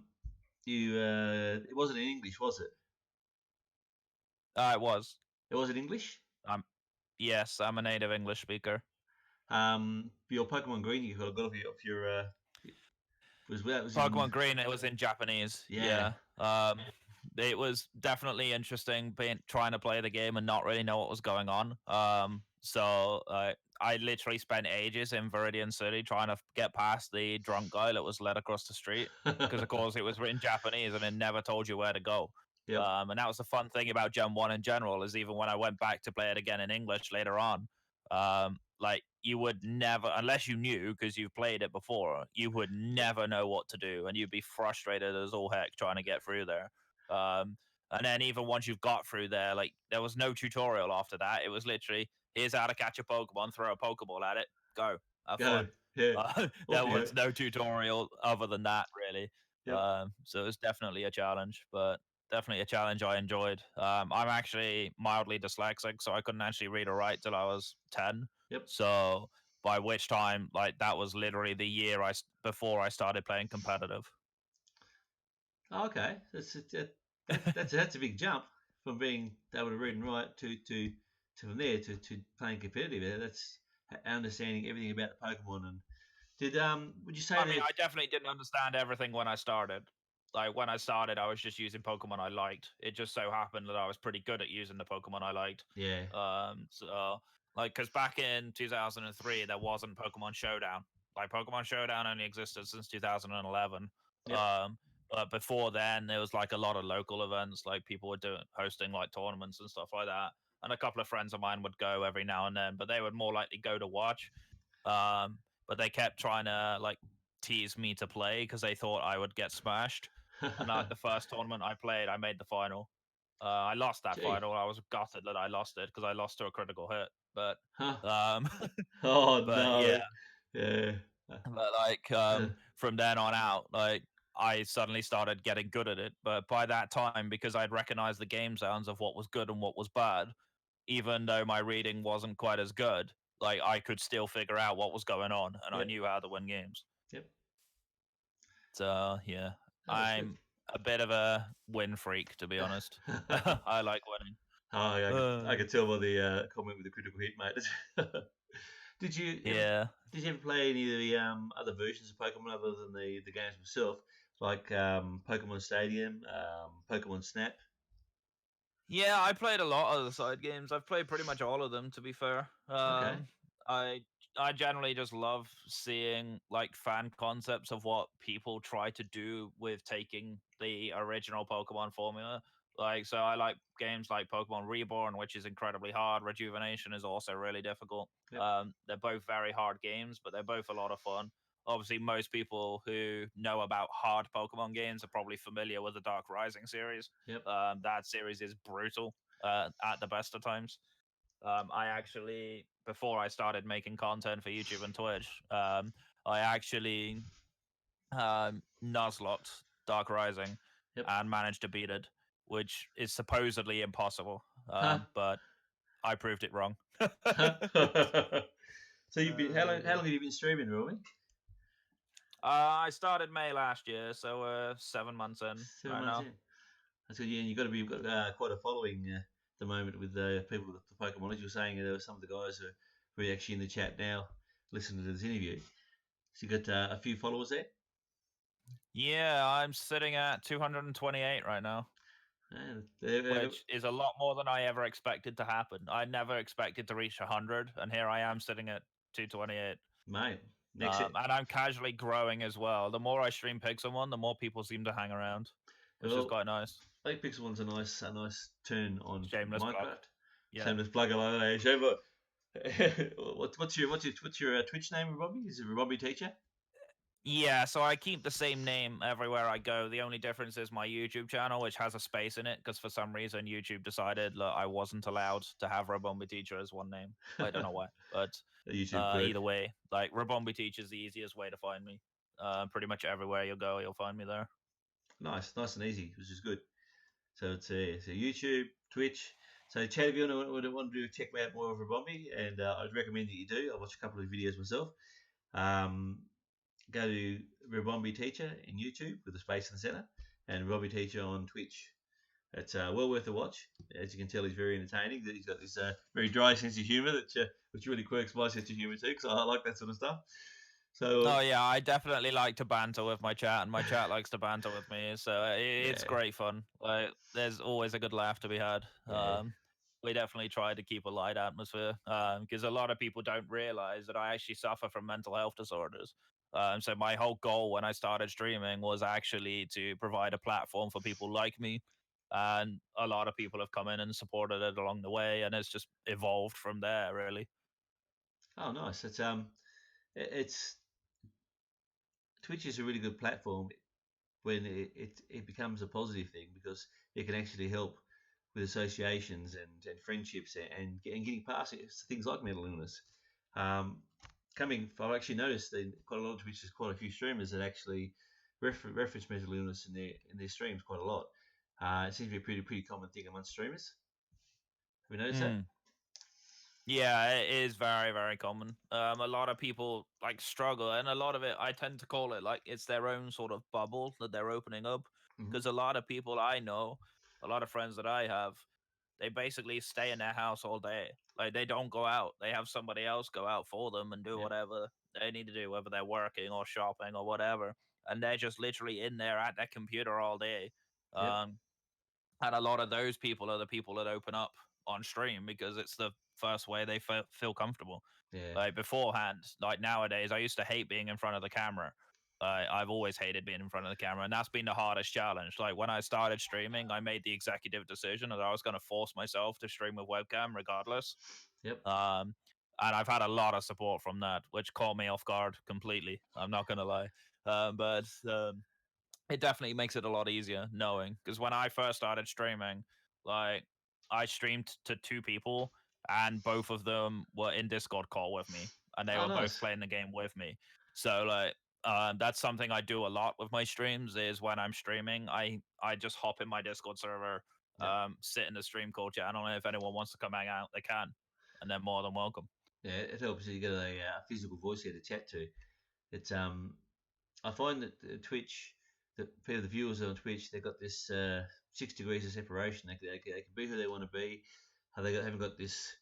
wasn't in English, was it? It was. It was in English. Yes, I'm a native English speaker. Your Pokemon Green, you got off your was Pokemon Green. It was in Japanese. Yeah. It was definitely interesting trying to play the game and not really know what was going on. So I literally spent ages in Viridian City trying to get past the drunk guy that was led across the street because, of course, it was written Japanese and it never told you where to go. Yep. And that was the fun thing about Gen 1 in general, is even when I went back to play it again in English later on, like you would never, unless you knew because you've played it before, you would never know what to do, and you'd be frustrated as all heck trying to get through there. And then even once you've got through there, like there was no tutorial after that. It was literally, here's how to catch a Pokemon, throw a Pokeball at it, go. Have Go. fun. Yeah. There Off you was go. no tutorial other than that, really. Yep. So it was definitely a challenge, but definitely a challenge I enjoyed. I'm actually mildly dyslexic, so I couldn't actually read or write till I was 10. Yep. So by which time, like, that was literally the year before I started playing competitive. Oh, okay. That's a big jump from being able to read and write to from there to playing competitive. That's understanding everything about the Pokemon. And would you say I mean, that? I definitely didn't understand everything when I started. Like when I started, I was just using Pokemon I liked. It just so happened that I was pretty good at using the Pokemon I liked. Yeah. So like, because back in 2003, there wasn't Pokemon Showdown. Like Pokemon Showdown only existed since 2011. Yep. But before then, there was like a lot of local events. Like people were hosting like tournaments and stuff like that. And a couple of friends of mine would go every now and then, but they would more likely go to watch. Um, but they kept trying to like tease me to play because they thought I would get smashed. And like the first tournament I played, I made the final. I lost that Gee. final. I was gutted that I lost it because I lost to a critical hit. But Huh. um, Oh but no. yeah, Yeah. but like from then on out, like I suddenly started getting good at it. But by that time, because I'd recognized the game sounds of what was good and what was bad, even though my reading wasn't quite as good, like I could still figure out what was going on, and I Yep. knew how to win games. Yep. So yeah, Oh, that's good. I'm a bit of a win freak, to be honest. I like winning. Oh, yeah, I Uh, could tell by the comment with the critical hit, mate. Did you ever yeah, did you ever play any of the other versions of Pokemon other than the games themselves, like Pokemon Stadium, Pokemon Snap? yeah, I played a lot of the side games. I've played pretty much all of them, to be fair. Okay. I I generally just love seeing like fan concepts of what people try to do with taking the original Pokemon formula. Like, so I like games like Pokemon Reborn, which is incredibly hard. Rejuvenation is also really difficult. Yep. They're both very hard games, but they're both a lot of fun. Obviously, most people who know about hard Pokemon games are probably familiar with the Dark Rising series. Yep. That series is brutal at the best of times. I actually, before I started making content for YouTube and Twitch, I actually nuzlocked Dark Rising Yep. and managed to beat it, which is supposedly impossible. Huh. But I proved it wrong. So you've been how long have you been streaming, really? I started May last year, so 7 months in 7 right months now. in. That's good. Yeah, and you've got quite a following at the moment with people with the Pokemon. As you were saying, there were some of the guys who are actually in the chat now listening to this interview. So you got a few followers there. Yeah, I'm sitting at 228 right now, And which is a lot more than I ever expected to happen. I never expected to reach 100, and here I am sitting at 228. mate, next it. And I'm casually growing as well. The more I stream Pixelmon, the more people seem to hang around, which is Well, quite nice. I think Pixel One's a nice turn on Shameless plug. Minecraft. Yeah. Shameless plug alone, eh? What's your Twitch name, Robbie? Is it RibombeeTeacher? Yeah, so I keep the same name everywhere I go. The only difference is my YouTube channel, which has a space in it, because for some reason YouTube decided that I wasn't allowed to have RibombeeTeacher as one name. I don't know why, but YouTube quirk. either way, like RibombeeTeacher is the easiest way to find me. Pretty much everywhere you go, you'll find me there. Nice and easy, which is good. So it's YouTube, Twitch. So Chad, if you want to check out more of Ribombee, and I'd recommend that you do. I watch a couple of videos myself. Go to RibombeeTeacher in YouTube with a space in the center, and RibombeeTeacher on Twitch. It's well worth a watch. As you can tell, he's very entertaining. He's got this very dry sense of humour which really quirks my sense of humour too, because I like that sort of stuff. So oh yeah, I definitely like to banter with my chat, and my chat likes to banter with me. So it's Yeah. great fun. Like, there's always a good laugh to be had. Yeah. We definitely try to keep a light atmosphere because a lot of people don't realize that I actually suffer from mental health disorders. So my whole goal when I started streaming was actually to provide a platform for people like me, and a lot of people have come in and supported it along the way, and it's just evolved from there, really. Oh, nice. It's Twitch is a really good platform when it becomes a positive thing, because it can actually help with associations and friendships and getting past things like mental illness. I've actually noticed that quite a lot of Twitch, there's quite a few streamers that actually reference mental illness in their streams quite a lot. It seems to be a pretty common thing amongst streamers. Have you noticed that? Yeah, it is very, very common. A lot of people like struggle, and a lot of it, I tend to call it like it's their own sort of bubble that they're opening up. Because a lot of people I know, a lot of friends that I have, they basically stay in their house all day. Like they don't go out. They have somebody else go out for them and do Yep. whatever they need to do, whether they're working or shopping or whatever. And they're just literally in there at their computer all day. Yep. And a lot of those people are the people that open up on stream because it's the first way they feel comfortable. Yeah. Like beforehand, like nowadays, I used to hate being in front of the camera. I've always hated being in front of the camera, and that's been the hardest challenge. Like when I started streaming, I made the executive decision that I was going to force myself to stream with webcam regardless. Yep. And I've had a lot of support from that, which caught me off guard completely. I'm not going to lie. But it definitely makes it a lot easier knowing, because when I first started streaming, like I streamed to 2 people and both of them were in Discord call with me and they Oh, were nice. both playing the game with me. So like that's something I do a lot with my streams is when I'm streaming, I just hop in my Discord server, Yep. sit in the stream call channel, and if anyone wants to come hang out, they can, and they're more than welcome. Yeah, it helps you get a physical voice here to chat to. It's I find that Twitch, the viewers on Twitch, they've got this 6 degrees of separation. They can be who they want to be. Haven't got this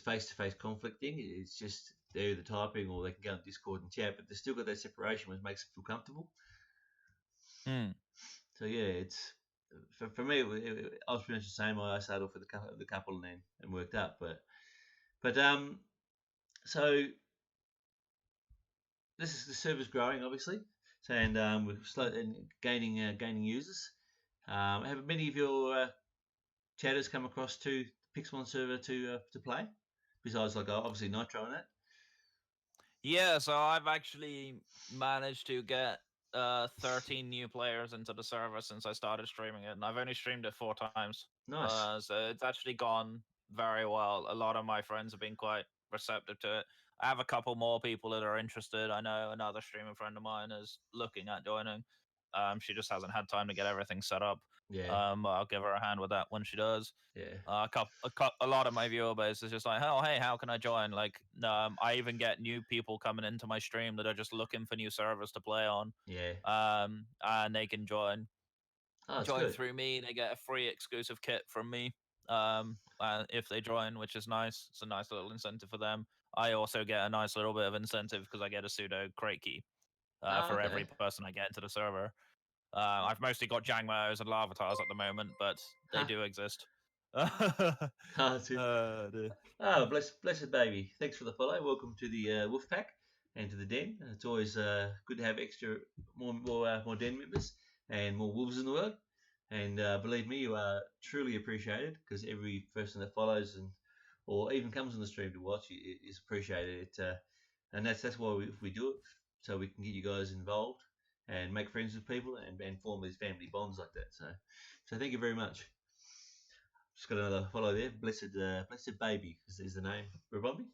face-to-face conflict thing. It's just they're either typing or they can go on Discord and chat, but they've still got that separation, which makes them feel comfortable. So yeah, it's for me. I was pretty much the same. I started off with the couple and worked up, but so the server's growing, obviously, and we're gaining users. Have many of your chatters come across to Pixelmon server to play? Besides, like obviously Nitro and that. Yeah, so I've actually managed to get 13 new players into the server since I started streaming it, and I've only streamed it 4 times. Nice. So it's actually gone very well. A lot of my friends have been quite receptive to it. I have a couple more people that are interested. I know another streamer friend of mine is looking at joining. She just hasn't had time to get everything set up. Yeah. I'll give her a hand with that when she does. Yeah. A lot of my viewer base is just like, oh, hey, how can I join? Like, I even get new people coming into my stream that are just looking for new servers to play on. Yeah. And they can join. Oh, that's Join good. through me. They get a free exclusive kit from me. If they join, which is nice. It's a nice little incentive for them. I also get a nice little bit of incentive because I get a pseudo crate key for every Okay. person I get into the server. I've mostly got Jangmos and Lavatars at the moment, but they do exist. Blessed baby. Thanks for the follow. Welcome to the Wolf Pack and to the Den. It's always good to have more Den members and more wolves in the world. And believe me, you are truly appreciated because every person that follows or even comes on the stream to watch is appreciated. And that's why we do it, so we can get you guys involved and make friends with people and form these family bonds like that. So thank you very much. Just got another follow there. Blessed baby is the name. Ribombee?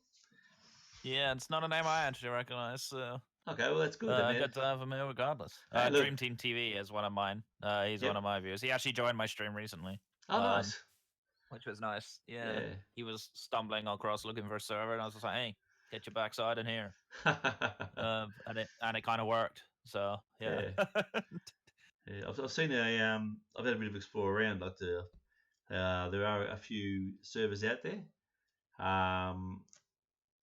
Yeah, it's not a name I actually recognize. So okay, well that's good. Good to have him here regardless. Dream Team TV is one of mine. He's one of my viewers. He actually joined my stream recently. Oh, nice. Which was nice. Yeah. He was stumbling across looking for a server, and I was just like, hey, get your backside in here. And it kind of worked. So yeah. I've seen I've had a bit of explore around. Like there are a few servers out there, and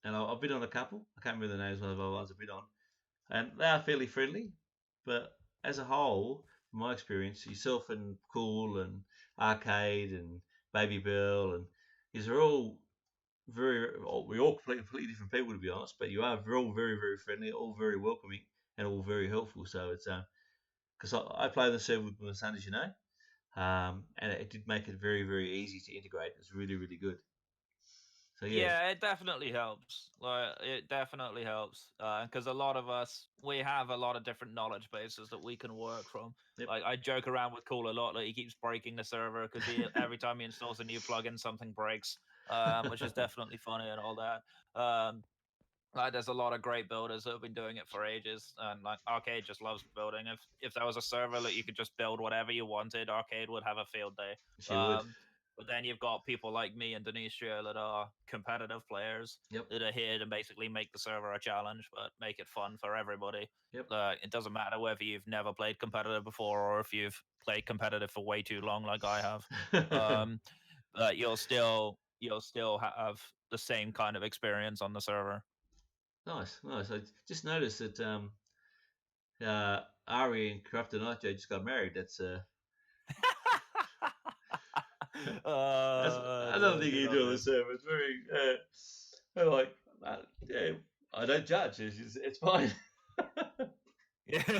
I've been on a couple. I can't remember the names of the ones I've been on, and they are fairly friendly. But as a whole, from my experience, yourself and Cool and Arcade and Baby Bell and these are all we're all completely different people, to be honest. But you are all very, very friendly, all very welcoming, and all very helpful. So it's because I play the server with my son, as you know, and it did make it very, very easy to integrate. It's really, really good. So yeah, it definitely helps. Like it definitely helps because a lot of us we have a lot of different knowledge bases that we can work from. Yep. Like I joke around with Cool a lot that he keeps breaking the server because every time he installs a new plugin, something breaks, which is definitely funny and all that. Like, there's a lot of great builders that have been doing it for ages, and like Arcade just loves building. If there was a server that you could just build whatever you wanted, Arcade would have a field day. She would. But then you've got people like me and Denisha that are competitive players Yep. that are here to basically make the server a challenge, but make it fun for everybody. Yep. It doesn't matter whether you've never played competitive before or if you've played competitive for way too long, like I have. But you'll still have the same kind of experience on the server. Nice. I just noticed that Ari and Corrupted Nitro just got married. That's another thing you do on the server. It's very like yeah, I don't judge. It's fine. Yeah,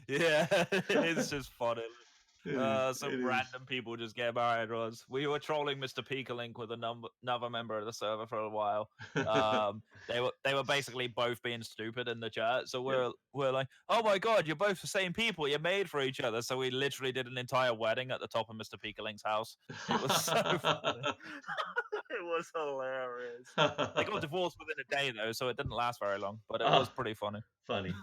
it's just funny. Some random people just get married. We were trolling Mr. Peekalink with another member of the server for a while. They were basically both being stupid in the chat. So we're like, oh my god, you're both the same people. You're made for each other. So we literally did an entire wedding at the top of Mr. Peekalink's house. It was so funny. It was hilarious. They got divorced within a day though, so it didn't last very long. But it was pretty funny. Funny.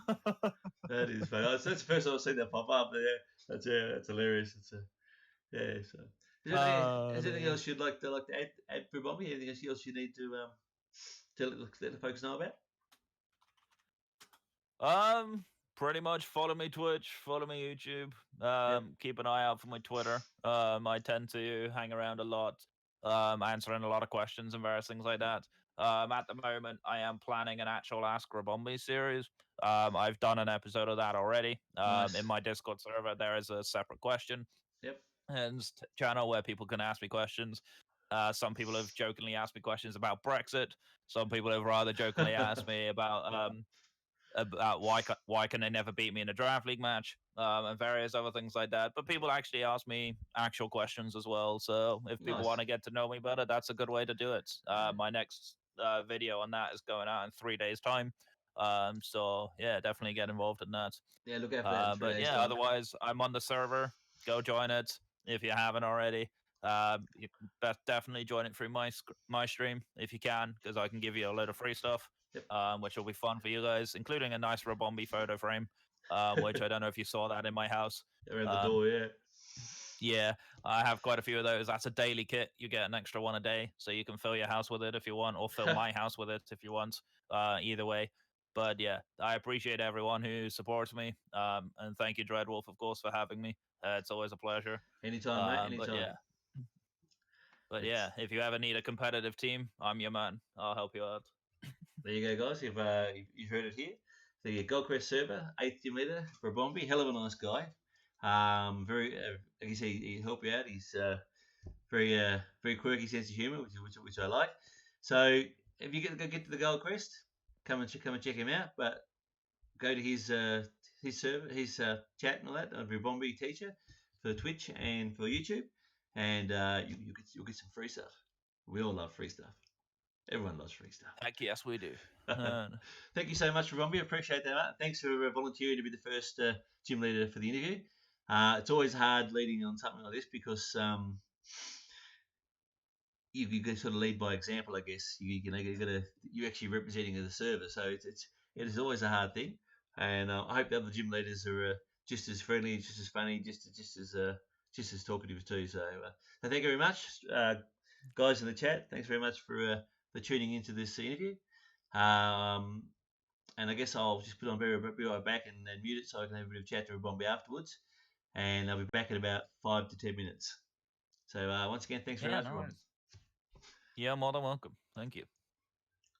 That is funny. That's the first time I've seen that pop up there. That's hilarious. It's yeah. So, is there anything else you'd like to add for Bobby? Anything else you need to let the folks know about? Pretty much follow me Twitch, follow me YouTube. Keep an eye out for my Twitter. I tend to hang around a lot, answering a lot of questions and various things like that. At the moment, I am planning an actual Ask Ribombee series. I've done an episode of that already. Nice. In my Discord server, there is a separate question Yep. and channel where people can ask me questions. Some people have jokingly asked me questions about Brexit. Some people have rather jokingly asked me about why can they never beat me in a draft league match, and various other things like that. But people actually ask me actual questions as well. So if people Nice. want to get to know me better, that's a good way to do it. My next video on that is going out in 3 days' time. So yeah, definitely get involved in that. Yeah, look out for that. But yeah, otherwise, I'm on the server. Go join it if you haven't already. You definitely join it through my stream if you can, because I can give you a load of free stuff, which will be fun for you guys, including a nice Ribombee photo frame, which I don't know if you saw that in my house. Around the door, yeah. Yeah, I have quite a few of those. That's a daily kit. You get an extra one a day, so you can fill your house with it if you want, or fill my house with it if you want. Either way. But yeah, I appreciate everyone who supports me. And thank you, Dreadwolf, of course, for having me. It's always a pleasure. Anytime, mate. Anytime. But yeah, if you ever need a competitive team, I'm your man. I'll help you out. There you go, guys. You've heard it here. The Goldcrest server, 8th gym leader for Ribombee. Hell of a nice guy. Very, like you say, he'll help you out. He's very quirky sense of humour, which I like. So if you get to the Goldcrest, come and check him out. But go to his server, his chat and all that on RibombeeTeacher for Twitch and for YouTube, and you'll get some free stuff. We all love free stuff. Everyone loves free stuff. Heck yes, we do. Thank you so much, Ribombee. I appreciate that, mate. Thanks for volunteering to be the first gym leader for the interview. It's always hard leading on something like this because you can sort of lead by example, I guess. You're actually representing the server, so it is always a hard thing. And I hope the other gym leaders are just as friendly, just as funny, just as talkative too. So thank you very much, guys in the chat. Thanks very much for tuning into this interview. And I guess I'll just put on be right back and then mute it so I can have a bit of chat to Ribombee afterwards. And I'll be back in about 5 to 10 minutes. So once again, thanks very much, Rob. Yeah, more than welcome. Thank you.